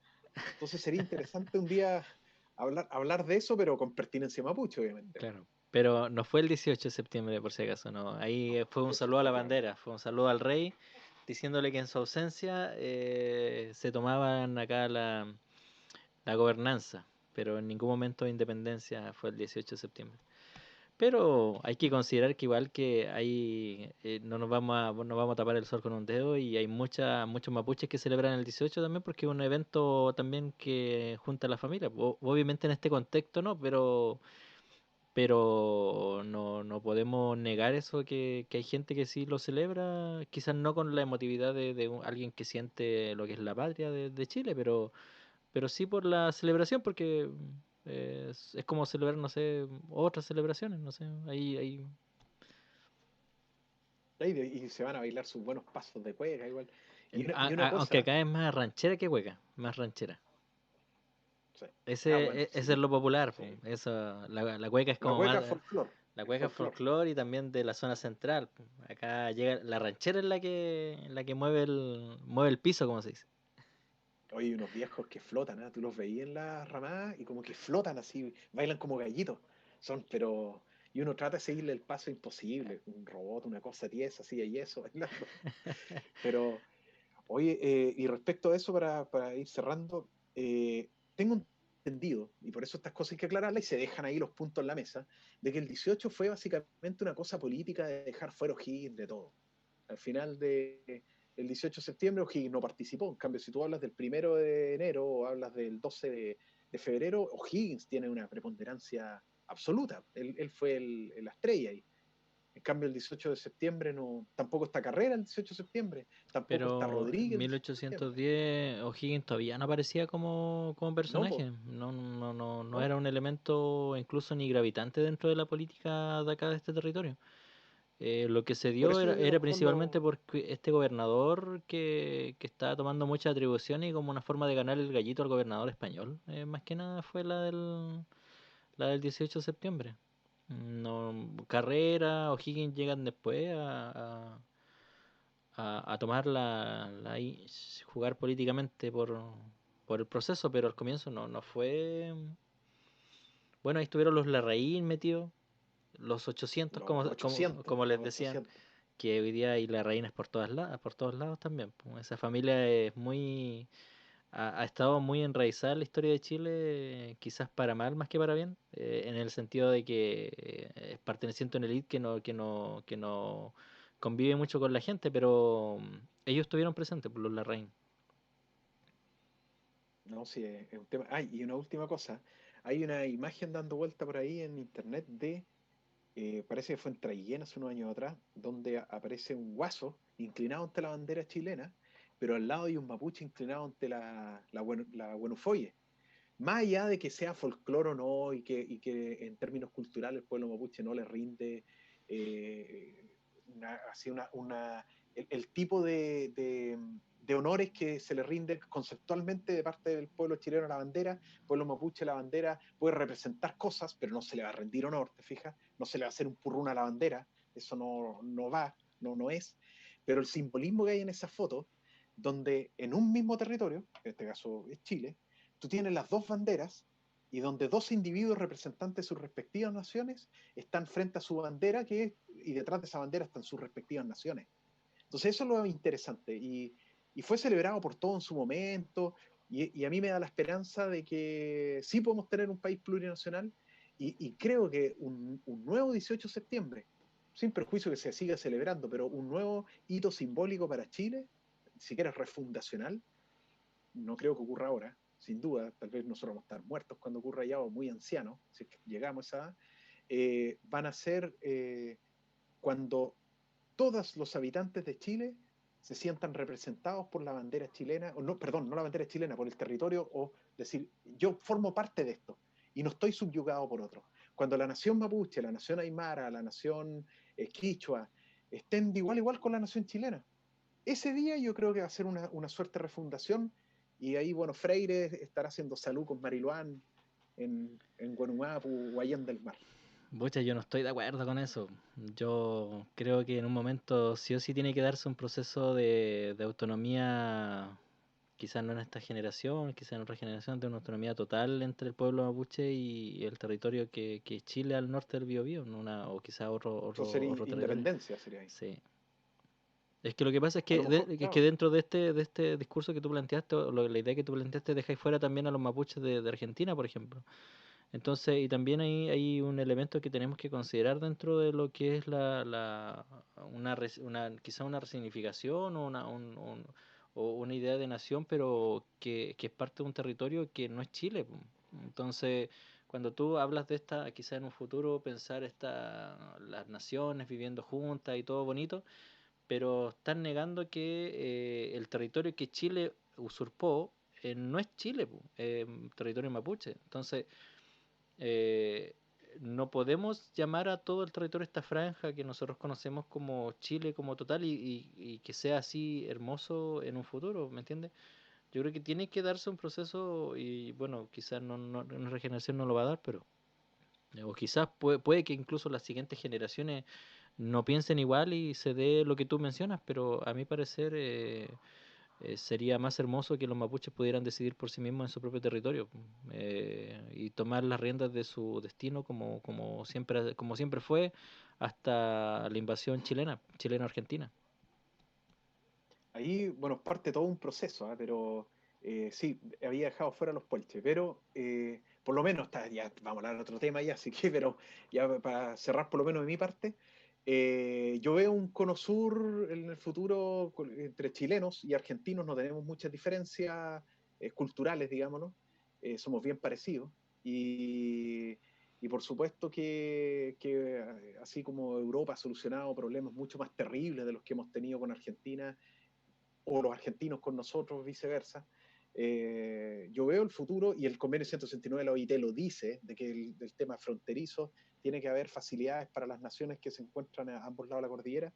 [SPEAKER 1] Entonces sería interesante un día hablar de eso, pero con pertinencia mapuche, obviamente.
[SPEAKER 2] Claro. Pero no fue el 18 de septiembre, por si acaso, no. Ahí fue un saludo a la
[SPEAKER 1] Efectivamente.
[SPEAKER 2] bandera, fue un saludo al rey, diciéndole que en su ausencia se tomaban acá la gobernanza, pero en ningún momento de independencia fue el 18 de septiembre. Pero hay que considerar que igual que hay, no vamos a tapar el sol con un dedo y hay muchos mapuches que celebran el 18 también porque es un evento también que junta a la familia. Obviamente en este contexto no, pero no podemos negar eso que hay gente que sí lo celebra, quizás no con la emotividad de alguien que siente lo que es la patria de Chile, pero sí por la celebración, porque es como celebrar, no sé, otras celebraciones, no sé, ahí,
[SPEAKER 1] Y se van a bailar sus buenos pasos de cueca igual. Y una
[SPEAKER 2] aunque
[SPEAKER 1] cosa,
[SPEAKER 2] acá es más ranchera que hueca, más ranchera.
[SPEAKER 1] sí. Ah, bueno,
[SPEAKER 2] Ese es
[SPEAKER 1] sí,
[SPEAKER 2] lo popular, po.
[SPEAKER 1] sí.
[SPEAKER 2] Eso, la cueca es
[SPEAKER 1] La
[SPEAKER 2] como
[SPEAKER 1] cueca
[SPEAKER 2] más,
[SPEAKER 1] es folclore,
[SPEAKER 2] la
[SPEAKER 1] es
[SPEAKER 2] cueca es
[SPEAKER 1] folclore.
[SPEAKER 2] folclore y también de la zona central, po. Acá llega, la ranchera es la que mueve el piso, como se dice.
[SPEAKER 1] Oye, hay unos viejos que flotan, ¿eh? Tú los veías en la ramada y como que flotan así, bailan como gallitos. Pero. Y uno trata de seguirle el paso imposible, un robot, una cosa tiesa, así y eso, bailando. Pero, oye, y respecto a eso, para ir cerrando, tengo entendido, y por eso estas cosas hay que aclararlas y se dejan ahí los puntos en la mesa, de que el 18 fue básicamente una cosa política de dejar fuera O'Higgins de todo. Al final el 18 de septiembre O'Higgins no participó. En cambio, si tú hablas del 1 de enero o hablas del 12 de febrero, O'Higgins tiene una preponderancia absoluta. Él fue la estrella ahí. En cambio, el 18 de septiembre no, tampoco está Carrera el 18 de septiembre, tampoco está
[SPEAKER 2] Pero en
[SPEAKER 1] Rodríguez el 18 de septiembre.
[SPEAKER 2] 1810 O'Higgins todavía no aparecía como
[SPEAKER 1] No, po,
[SPEAKER 2] personaje. No
[SPEAKER 1] no.
[SPEAKER 2] era un elemento incluso ni gravitante dentro de la política de acá de este territorio. Lo que se
[SPEAKER 1] Por
[SPEAKER 2] dio
[SPEAKER 1] eso yo digo, a lo
[SPEAKER 2] era
[SPEAKER 1] mejor
[SPEAKER 2] principalmente porque este gobernador que estaba tomando muchas atribuciones y como una forma de ganar el gallito al gobernador español. Más que nada fue la del 18 de septiembre. No, Carrera, O'Higgins llegan después a tomar jugar políticamente por el proceso, pero al comienzo no fue. Bueno, ahí estuvieron los Larraín metidos, los 800
[SPEAKER 1] los 800,
[SPEAKER 2] como les
[SPEAKER 1] los
[SPEAKER 2] decían,
[SPEAKER 1] 800.
[SPEAKER 2] que hoy día hay Larraínes por todos lados también, pues. Esa familia es ha estado muy enraizada en la historia de Chile, quizás para mal más que para bien, en el sentido de que es perteneciente a una élite que no convive mucho con la gente, pero ellos estuvieron presentes, por los Larraín.
[SPEAKER 1] No, sí, es un tema. Ay, y una última cosa. Hay una imagen dando vuelta por ahí en internet parece que fue en Traillén hace unos años atrás, donde aparece un guaso inclinado ante la bandera chilena, pero al lado hay un mapuche inclinado ante la Buenufoye. Más allá de que sea folclore o no, y que en términos culturales el pueblo mapuche no le rinde así el tipo de honores que se le rinde conceptualmente de parte del pueblo chileno a la bandera, el pueblo mapuche, la bandera puede representar cosas, pero no se le va a rendir honor, ¿te fijas? No se le va a hacer un purrún a la bandera, eso no va, no es. Pero el simbolismo que hay en esa foto, donde en un mismo territorio, en este caso es Chile, tú tienes las dos banderas y donde dos individuos representantes de sus respectivas naciones están frente a su bandera y detrás de esa bandera están sus respectivas naciones. Entonces eso es lo interesante y fue celebrado por todo en su momento y a mí me da la esperanza de que sí podemos tener un país plurinacional y creo que un nuevo 18 de septiembre, sin perjuicio que se siga celebrando, pero un nuevo hito simbólico para Chile, si quieres refundacional, no creo que ocurra ahora, sin duda, tal vez nosotros vamos a estar muertos cuando ocurra ya o muy ancianos, si es que llegamos a esa edad, van a ser cuando todos los habitantes de Chile se sientan representados por la bandera chilena, o no, perdón, no la bandera chilena, por el territorio, o decir, yo formo parte de esto y no estoy subyugado por otro. Cuando la nación mapuche, la nación aymara, la nación quichua, estén de igual a igual con la nación chilena. Ese día yo creo que va a ser una suerte de refundación y ahí, bueno, Freire estará haciendo salud con Mariluán en Guanuapu, Guayán del Mar.
[SPEAKER 2] Bucha, yo no estoy de acuerdo con eso. Yo creo que en un momento sí o sí tiene que darse un proceso de autonomía, quizás no en esta generación, quizás en otra generación, de una autonomía total entre el pueblo mapuche y el territorio que es Chile al norte del Biobío, ¿no? O quizás
[SPEAKER 1] Eso sería
[SPEAKER 2] otro territorio.
[SPEAKER 1] independencia, sería ahí.
[SPEAKER 2] Sí. Es que lo que pasa es
[SPEAKER 1] A lo
[SPEAKER 2] que,
[SPEAKER 1] mejor,
[SPEAKER 2] que
[SPEAKER 1] claro,
[SPEAKER 2] dentro de este discurso que tú planteaste, o la idea que tú planteaste, dejáis fuera también a los mapuches de Argentina, por ejemplo. Entonces, y también hay un elemento que tenemos que considerar dentro de lo que es quizá una resignificación o o una idea de nación, pero que es parte de un territorio que no es Chile, po. Entonces, cuando tú hablas de esta, quizá en un futuro pensar las naciones viviendo juntas y todo bonito, pero están negando que el territorio que Chile usurpó no es Chile, po, territorio mapuche. Entonces, eh, no podemos llamar a todo el territorio esta franja que nosotros conocemos como Chile como total y que sea así hermoso en un futuro, ¿me entiendes? Yo creo que tiene que darse un proceso y bueno, quizás nuestra generación no lo va a dar, pero o quizás puede que incluso las siguientes generaciones no piensen igual y se dé lo que tú mencionas, pero a mi parecer sería más hermoso que los mapuches pudieran decidir por sí mismos en su propio territorio y tomar las riendas de su destino como siempre fue hasta la invasión chilena-argentina.
[SPEAKER 1] ahí, bueno, parte todo un proceso, ¿eh? Pero sí, había dejado fuera los Puelches, pero por lo menos, está, ya vamos a hablar de otro tema ya, así que, pero ya para cerrar por lo menos de mi parte, yo veo un cono sur en el futuro entre chilenos y argentinos, no tenemos muchas diferencias culturales, digámonos, somos bien parecidos y por supuesto que así como Europa ha solucionado problemas mucho más terribles de los que hemos tenido con Argentina, o los argentinos con nosotros, viceversa. Yo veo el futuro y el convenio 169 de la OIT lo dice, de que del tema fronterizo tiene que haber facilidades para las naciones que se encuentran a ambos lados de la cordillera,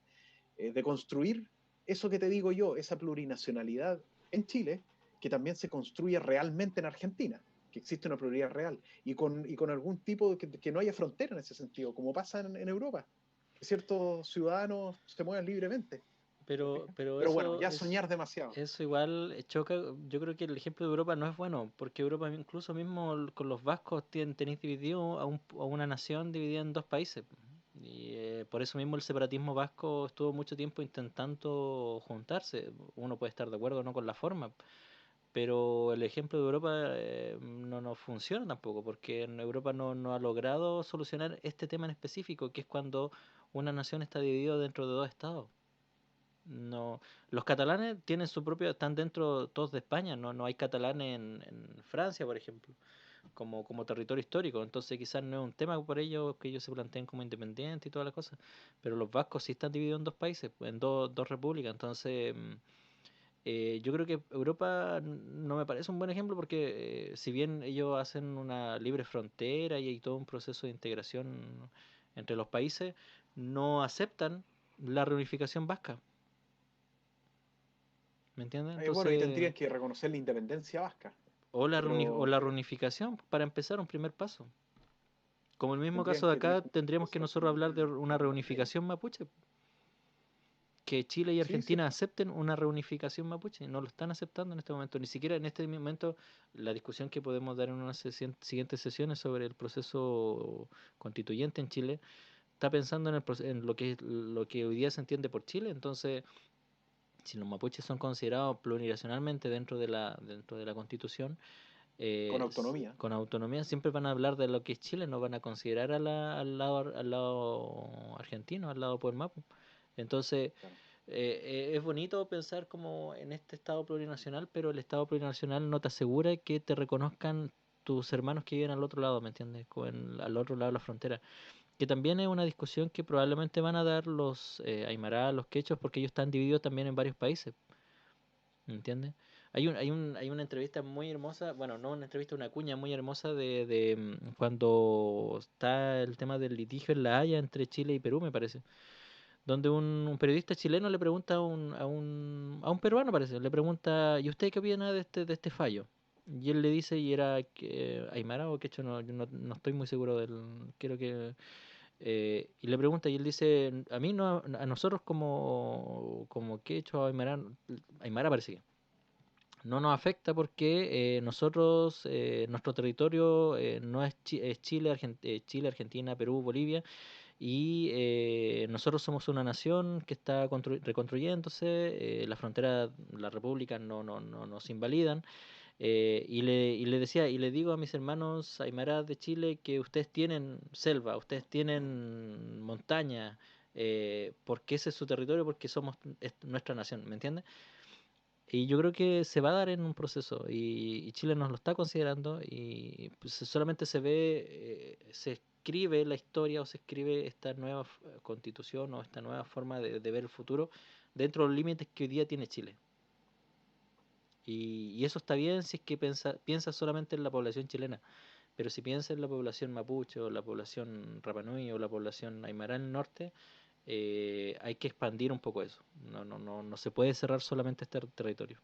[SPEAKER 1] de construir eso que te digo yo, esa plurinacionalidad en Chile, que también se construye realmente en Argentina, que existe una pluralidad real, y con algún tipo de que no haya frontera en ese sentido, como pasa en Europa, que ciertos ciudadanos se mueven libremente. ¿Te fijas?
[SPEAKER 2] Pero
[SPEAKER 1] Pero bueno, ya soñar demasiado.
[SPEAKER 2] eso igual choca. Yo creo que el ejemplo de Europa no es bueno, porque Europa incluso mismo con los vascos tenéis dividido a una nación dividida en dos países. Y por eso mismo el separatismo vasco estuvo mucho tiempo intentando juntarse. Uno puede estar de acuerdo o no con la forma, pero el ejemplo de Europa no funciona tampoco, porque en Europa no ha logrado solucionar este tema en específico, que es cuando una nación está dividida dentro de dos estados. No, los catalanes tienen su propio, están dentro todos de España, no hay catalanes en Francia, por ejemplo, como territorio histórico, entonces quizás no es un tema por ellos que ellos se planteen como independientes y todas las cosas, pero los vascos sí están divididos en dos países, en dos repúblicas, entonces yo creo que Europa no me parece un buen ejemplo porque si bien ellos hacen una libre frontera y hay todo un proceso de integración entre los países, no aceptan la reunificación vasca. ¿Me entiendes?
[SPEAKER 1] Bueno, y
[SPEAKER 2] Entonces,
[SPEAKER 1] tendrían que reconocer la independencia vasca,
[SPEAKER 2] o
[SPEAKER 1] pero
[SPEAKER 2] la reunificación para empezar un primer paso. Como el mismo
[SPEAKER 1] tendrían
[SPEAKER 2] caso de
[SPEAKER 1] que tener
[SPEAKER 2] acá,
[SPEAKER 1] un
[SPEAKER 2] tendríamos que
[SPEAKER 1] proceso
[SPEAKER 2] nosotros hablar de una
[SPEAKER 1] más previo.
[SPEAKER 2] reunificación mapuche. Que Chile y
[SPEAKER 1] Sí, sí,
[SPEAKER 2] Argentina acepten una reunificación mapuche. No lo están aceptando en este momento. Ni siquiera en este momento la discusión que podemos dar en unas siguientes sesiones sobre el proceso constituyente en Chile está pensando en lo que hoy día se entiende por Chile. Entonces, si los mapuches son considerados plurinacionalmente dentro de la constitución,
[SPEAKER 1] con autonomía.
[SPEAKER 2] con autonomía siempre van a hablar de lo que es Chile, no van a considerar al lado argentino, al lado Puermapu. Entonces,
[SPEAKER 1] Claro.
[SPEAKER 2] Es bonito pensar como en este Estado plurinacional, pero el Estado plurinacional no te asegura que te reconozcan tus hermanos que viven al otro lado, ¿me entiendes? Al otro lado de la frontera. Que también es una discusión que probablemente van a dar los Aymara, los quechos, porque ellos están divididos también en varios países, ¿me entiendes? Hay una entrevista muy hermosa, bueno, no una entrevista, una cuña muy hermosa de cuando está el tema del litigio en La Haya entre Chile y Perú, me parece, donde un periodista chileno le pregunta a un peruano, parece, le pregunta, ¿y usted qué opina de este fallo? Y él le dice, y era que Aymara o Quechua, no, yo no estoy muy seguro del, creo que, y le pregunta, y él dice, a mí no, a nosotros como Quechua o Aymara, Aymara parece que no nos afecta porque nosotros, nuestro territorio no es, es Chile, Chile, Argentina, Perú, Bolivia, y nosotros somos una nación que está reconstruyéndose, la frontera, la república no nos invalidan, y le decía, y le digo a mis hermanos aymaras de Chile que ustedes tienen selva, ustedes tienen montaña, porque ese es su territorio, porque somos es nuestra nación, ¿me entiendes? Y yo creo que se va a dar en un proceso y Chile nos lo está considerando y pues, solamente se ve, se escribe la historia o se escribe esta nueva constitución o esta nueva forma de ver el futuro dentro de los límites que hoy día tiene Chile. Y eso está bien si es que piensa solamente en la población chilena, pero si piensa en la población mapuche o la población rapanui o la población aymara en el norte, hay que expandir un poco eso. No se puede cerrar solamente este territorio.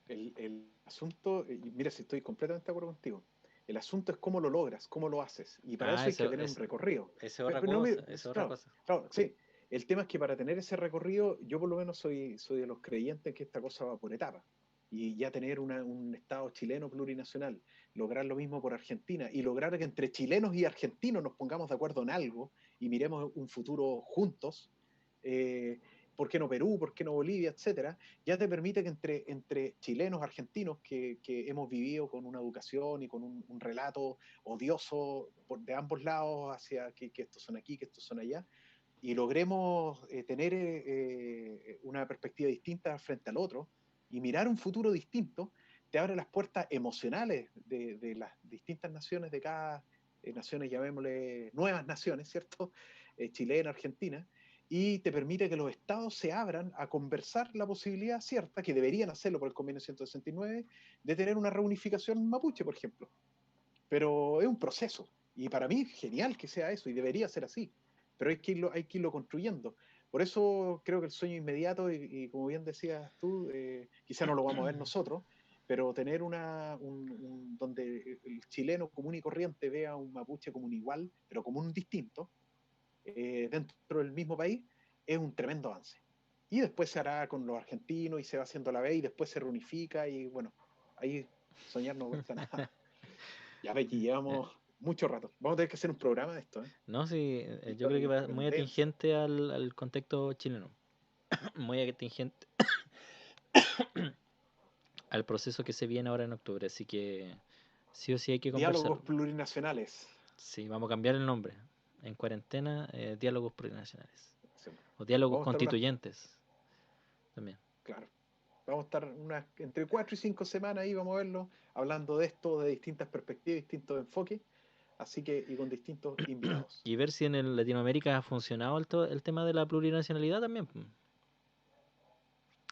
[SPEAKER 1] El asunto, y mira si estoy completamente de acuerdo contigo, el asunto es cómo lo logras, cómo lo haces, y para
[SPEAKER 2] Ah,
[SPEAKER 1] eso hay que tener un recorrido.
[SPEAKER 2] esa es otra
[SPEAKER 1] No
[SPEAKER 2] cosa, esa es otra
[SPEAKER 1] claro,
[SPEAKER 2] cosa.
[SPEAKER 1] claro, sí. El tema es que para tener ese recorrido, yo por lo menos soy de los creyentes que esta cosa va por etapas. Y ya tener un Estado chileno plurinacional, lograr lo mismo por Argentina y lograr que entre chilenos y argentinos nos pongamos de acuerdo en algo y miremos un futuro juntos, eh, ¿por qué no Perú? ¿Por qué no Bolivia? Etcétera, ya te permite que entre chilenos, argentinos, que hemos vivido con una educación y con un relato odioso de ambos lados hacia que estos son aquí, que estos son allá, y logremos tener una perspectiva distinta frente al otro y mirar un futuro distinto, te abre las puertas emocionales de las distintas naciones, de cada naciones, llamémosle nuevas naciones, ¿cierto? Chilena, Argentina, y te permite que los estados se abran a conversar la posibilidad cierta, que deberían hacerlo por el convenio 169, de tener una reunificación mapuche, por ejemplo. Pero es un proceso, y para mí es genial que sea eso, y debería ser así, pero hay que irlo construyendo. Por eso creo que el sueño inmediato, y como bien decías tú, quizá no lo vamos a ver nosotros, pero tener donde el chileno común y corriente vea a un mapuche como un igual, pero como un distinto, dentro del mismo país, es un tremendo avance. Y después se hará con los argentinos y se va haciendo la vez y después se reunifica y bueno, ahí soñar no cuesta nada. Ya ve que
[SPEAKER 2] Eh,
[SPEAKER 1] llevamos mucho rato. Vamos a tener que hacer un programa de esto, ¿eh?
[SPEAKER 2] No, sí, yo creo
[SPEAKER 1] Historia
[SPEAKER 2] que
[SPEAKER 1] de
[SPEAKER 2] va muy
[SPEAKER 1] independencia.
[SPEAKER 2] atingente al contexto chileno, muy atingente al proceso que se viene ahora en octubre, así que sí o sí hay que
[SPEAKER 1] Diálogos
[SPEAKER 2] conversarlo.
[SPEAKER 1] plurinacionales.
[SPEAKER 2] Sí, vamos a cambiar el nombre. En cuarentena, diálogos plurinacionales.
[SPEAKER 1] Sí.
[SPEAKER 2] O diálogos
[SPEAKER 1] Vamos a estar
[SPEAKER 2] constituyentes también.
[SPEAKER 1] claro, vamos a estar entre 4 y 5 semanas ahí, vamos a verlo, hablando de esto de distintas perspectivas, distintos enfoques, así que, y con distintos invitados.
[SPEAKER 2] Y ver si en el Latinoamérica ha funcionado el tema de la plurinacionalidad también.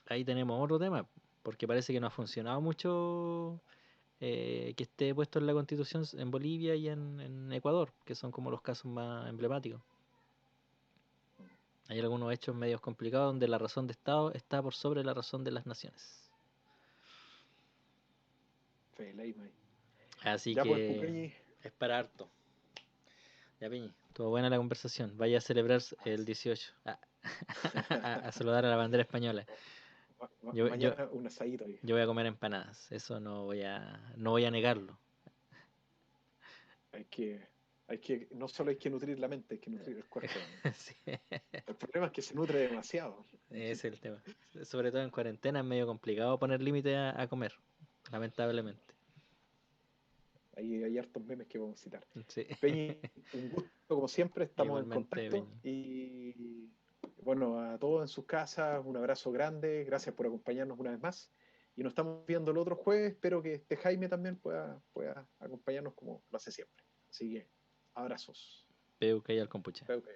[SPEAKER 2] Ahí tenemos otro tema, porque parece que no ha funcionado mucho que esté puesto en la Constitución en Bolivia y en Ecuador, que son como los casos más emblemáticos. Hay algunos hechos medios complicados donde la razón de Estado está por sobre la razón de las naciones.
[SPEAKER 1] Feliz,
[SPEAKER 2] Así
[SPEAKER 1] ya pues,
[SPEAKER 2] que
[SPEAKER 1] Pupeñi,
[SPEAKER 2] es para harto. Ya, Piñi, estuvo buena la conversación. Vaya a celebrar el 18. A saludar a la bandera española. Yo
[SPEAKER 1] mañana un asadito ahí.
[SPEAKER 2] voy a comer empanadas. Eso no voy a negarlo.
[SPEAKER 1] Hay que, no solo hay que nutrir la mente, hay que nutrir el cuerpo también.
[SPEAKER 2] Sí,
[SPEAKER 1] El problema es que se nutre demasiado.
[SPEAKER 2] ese es el tema. Sobre todo en cuarentena es medio complicado poner límite a comer, lamentablemente.
[SPEAKER 1] Hay hartos memes que vamos a citar.
[SPEAKER 2] Sí.
[SPEAKER 1] Peñi, un gusto como siempre, estamos en
[SPEAKER 2] Igualmente,
[SPEAKER 1] contacto
[SPEAKER 2] Peñi.
[SPEAKER 1] y Bueno, a todos en sus casas, un abrazo grande, gracias por acompañarnos una vez más. Y nos estamos viendo el otro jueves. Espero que este Jaime también pueda acompañarnos como lo hace siempre. Así que, abrazos.
[SPEAKER 2] Peu que hay al compuche.
[SPEAKER 1] Creo que